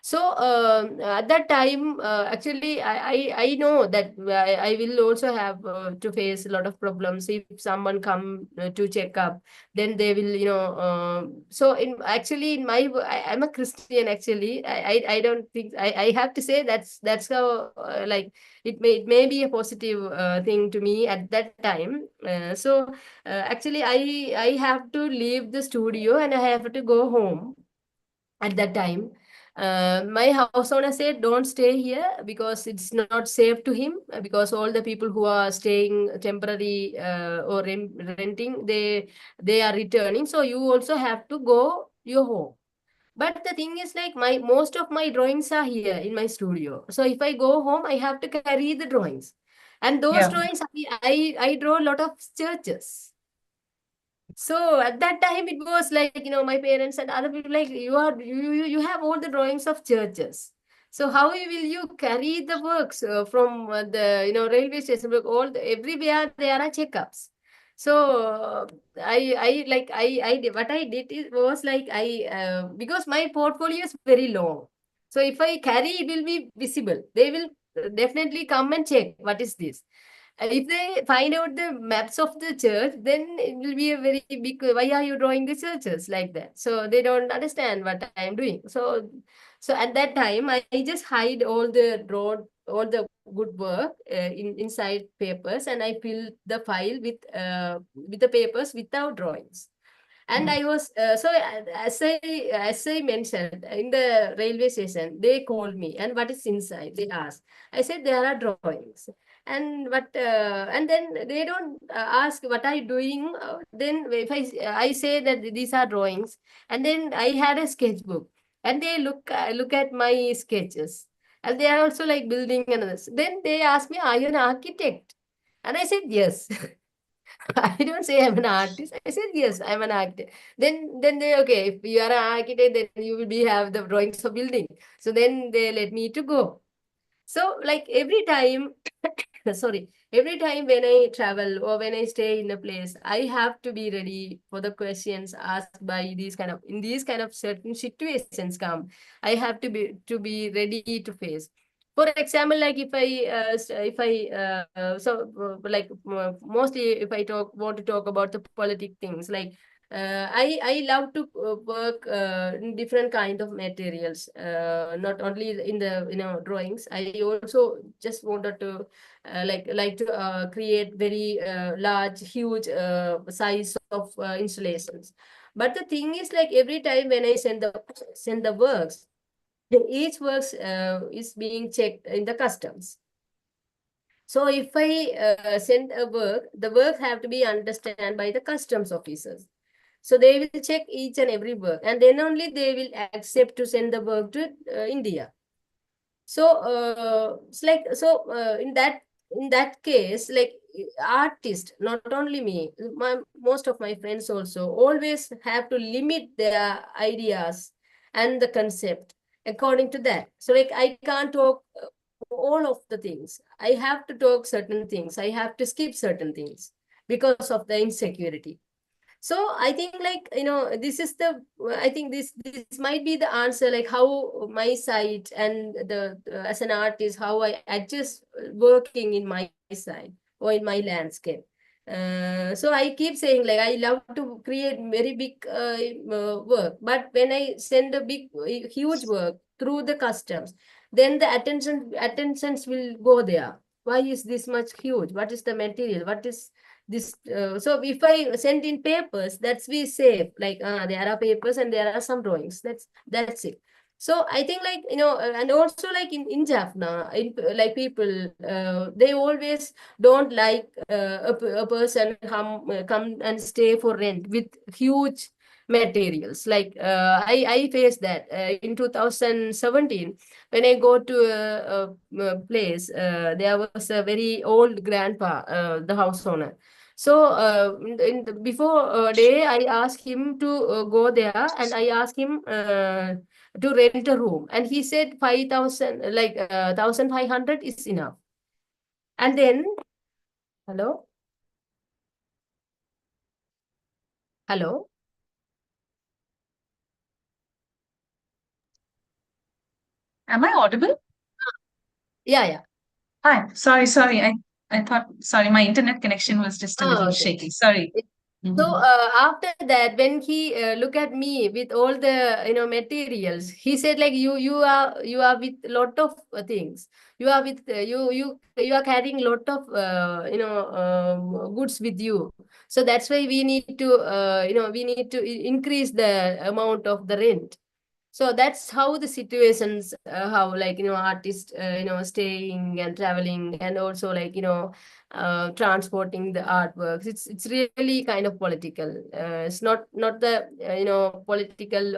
So at that time, actually, I know that I will also have to face a lot of problems if someone come to check up. Then they will, so in actually in my I'm a Christian actually. I don't think I have to say that's how it may be a positive thing to me at that time. Actually, I have to leave the studio and I have to go home at that time. My house owner said don't stay here because it's not safe to him, because all the people who are staying temporary or renting, they are returning, so you also have to go your home. But the thing is like my most of my drawings are here in my studio, so if I go home I have to carry the drawings, and those Yeah. drawings I draw a lot of churches. So at that time it was like, my parents and other people like, you have all the drawings of churches. So how will you carry the works from the railway station? Like everywhere there are checkups. So what I did was like because my portfolio is very long. So if I carry, it will be visible. They will definitely come and check what is this. If they find out the maps of the church, then it will be a very big, why are you drawing the churches like that? So they don't understand what I am doing. So at that time, I just hide all the good work inside papers, and I fill the file with the papers without drawings. And I was as I mentioned in the railway station, they called me, and what is inside? They asked. I said there are drawings, and then they don't ask what are you doing. Then if I say that these are drawings, and then I had a sketchbook, and they look at my sketches, and they are also like building another. Then they ask me, "Are you an architect?" And I said yes. I don't say I'm an artist. I said yes, I'm an architect. Then they okay. If you are an architect, then you will be have the drawings of building. So then they let me to go. So like every time, sorry, every time when I travel or when I stay in a place, I have to be ready for the questions asked by these kind of certain situations come. I have to be ready to face. For example, like if I mostly if I want to talk about the politic things, like I love to work in different kind of materials, not only in the drawings. I also just wanted to to create very large, huge size of installations. But the thing is, like every time when I send the works, each works is being checked in the customs. So if I send a work, the work have to be understand by the customs officers. So they will check each and every work, and then only they will accept to send the work to India. So it's like so in that case, like artist, not only me, most of my friends also always have to limit their ideas and the concept according to that. So like I can't talk all of the things. I have to talk certain things. I have to skip certain things because of the insecurity. So I think, like, this is the, I think this might be the answer, like how my side and the as an artist, how I adjust working in my side or in my landscape. So I keep saying, like, I love to create very big work, but when I send a big huge work through the customs, then the attentions will go there. Why is this much huge? What is the material? What is this? So if I send in papers, that's we save, like, there are papers and there are some drawings, that's it. So I think, like, and also, like, in Jaffna, like, people, they always don't like a person come and stay for rent with huge materials. Like, I faced that in 2017 when I go to a place. There was a very old grandpa, the house owner. So before a day, I asked him to go there, and I asked him to rent a room, and he said 5,000, like, 1,500 is enough. And then, hello, hello, Am I audible? yeah, yeah. Hi, sorry. I thought, sorry, my internet connection was just a Oh, little okay. shaky. Sorry. So Mhm. after that, when he look at me with all the materials, he said, like, you are with lot of things. You are with you are carrying lot of goods with you. So that's why we need to increase the amount of the rent. So that's how the situations, how, like, artists staying and traveling, and also, like, transporting the artworks. It's really kind of political. It's not the political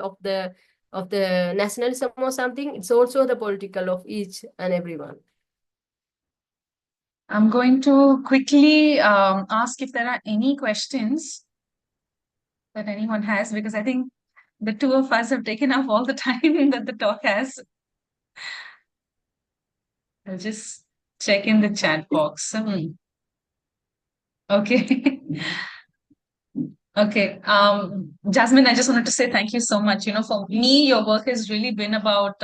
of the nationalism or something. It's also the political of each and everyone. I'm going to quickly ask if there are any questions that anyone has, because I think the two of us have taken up all the time that the talk has. I'll just check in the chat box. Okay. Okay. Jasmine, I just wanted to say thank you so much. For me, your work has really been about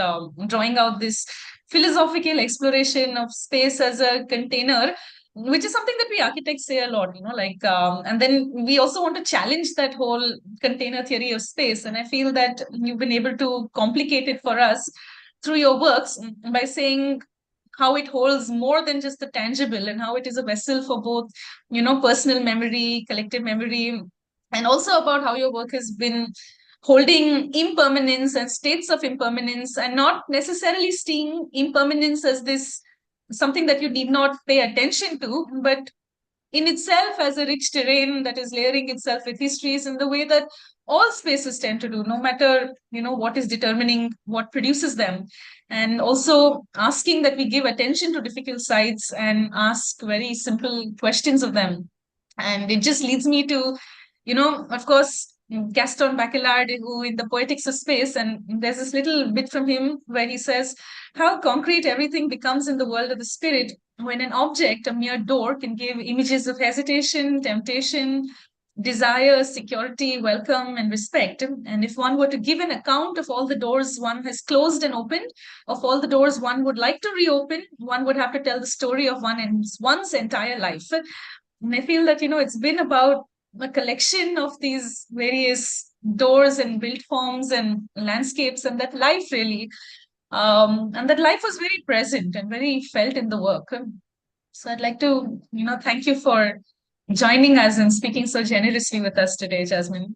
drawing out this philosophical exploration of space as a container, which is something that we architects say a lot, and then we also want to challenge that whole container theory of space. And I feel that you've been able to complicate it for us through your works by saying how it holds more than just the tangible, and how it is a vessel for both, personal memory, collective memory, and also about how your work has been holding impermanence and states of impermanence, and not necessarily seeing impermanence as this something that you need not pay attention to, but in itself as a rich terrain that is layering itself with histories in the way that all spaces tend to do, no matter what is determining what produces them. And also asking that we give attention to difficult sites and ask very simple questions of them. And it just leads me to, of course, Gaston Bachelard, who in the Poetics of Space, and there's this little bit from him where he says how concrete everything becomes in the world of the spirit when an object, a mere door, can give images of hesitation, temptation, desire, security, welcome, and respect. And if one were to give an account of all the doors one has closed and opened, of all the doors one would like to reopen, one would have to tell the story of one's entire life. And I feel that, it's been about a collection of these various doors and built forms and landscapes, and that life really, and that life was very present and very felt in the work. So I'd like to, thank you for joining us and speaking so generously with us today, Jasmine.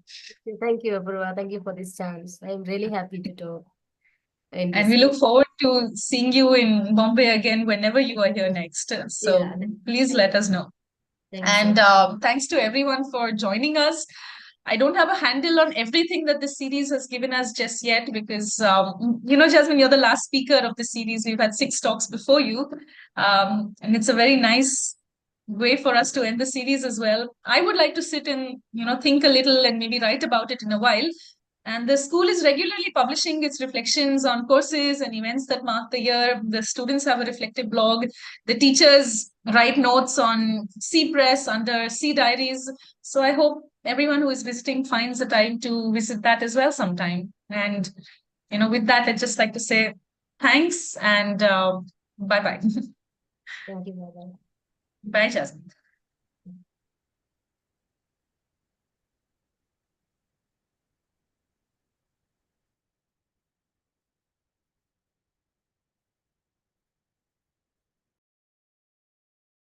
Thank you, Afrah. Thank you for this chance. I'm really happy to talk in And this. we look forward to seeing you in Bombay again whenever you are here next. So Yeah, please thank let us know. thank you so And much. thanks to everyone for joining us. I don't have a handle on everything that the series has given us just yet because, Jasmine, you're the last speaker of the series. We've had 6 talks before you. And it's a very nice way for us to end the series as well. I would like to sit and, think a little and maybe write about it in a while. And the school is regularly publishing its reflections on courses and events that mark the year. The students have a reflective blog. The teachers write notes on C Press under C Diaries. So I hope everyone who is visiting finds the time to visit that as well sometime. And, with that, I'd just like to say thanks and bye bye. Thank you, Baba. Bye, Jasmine.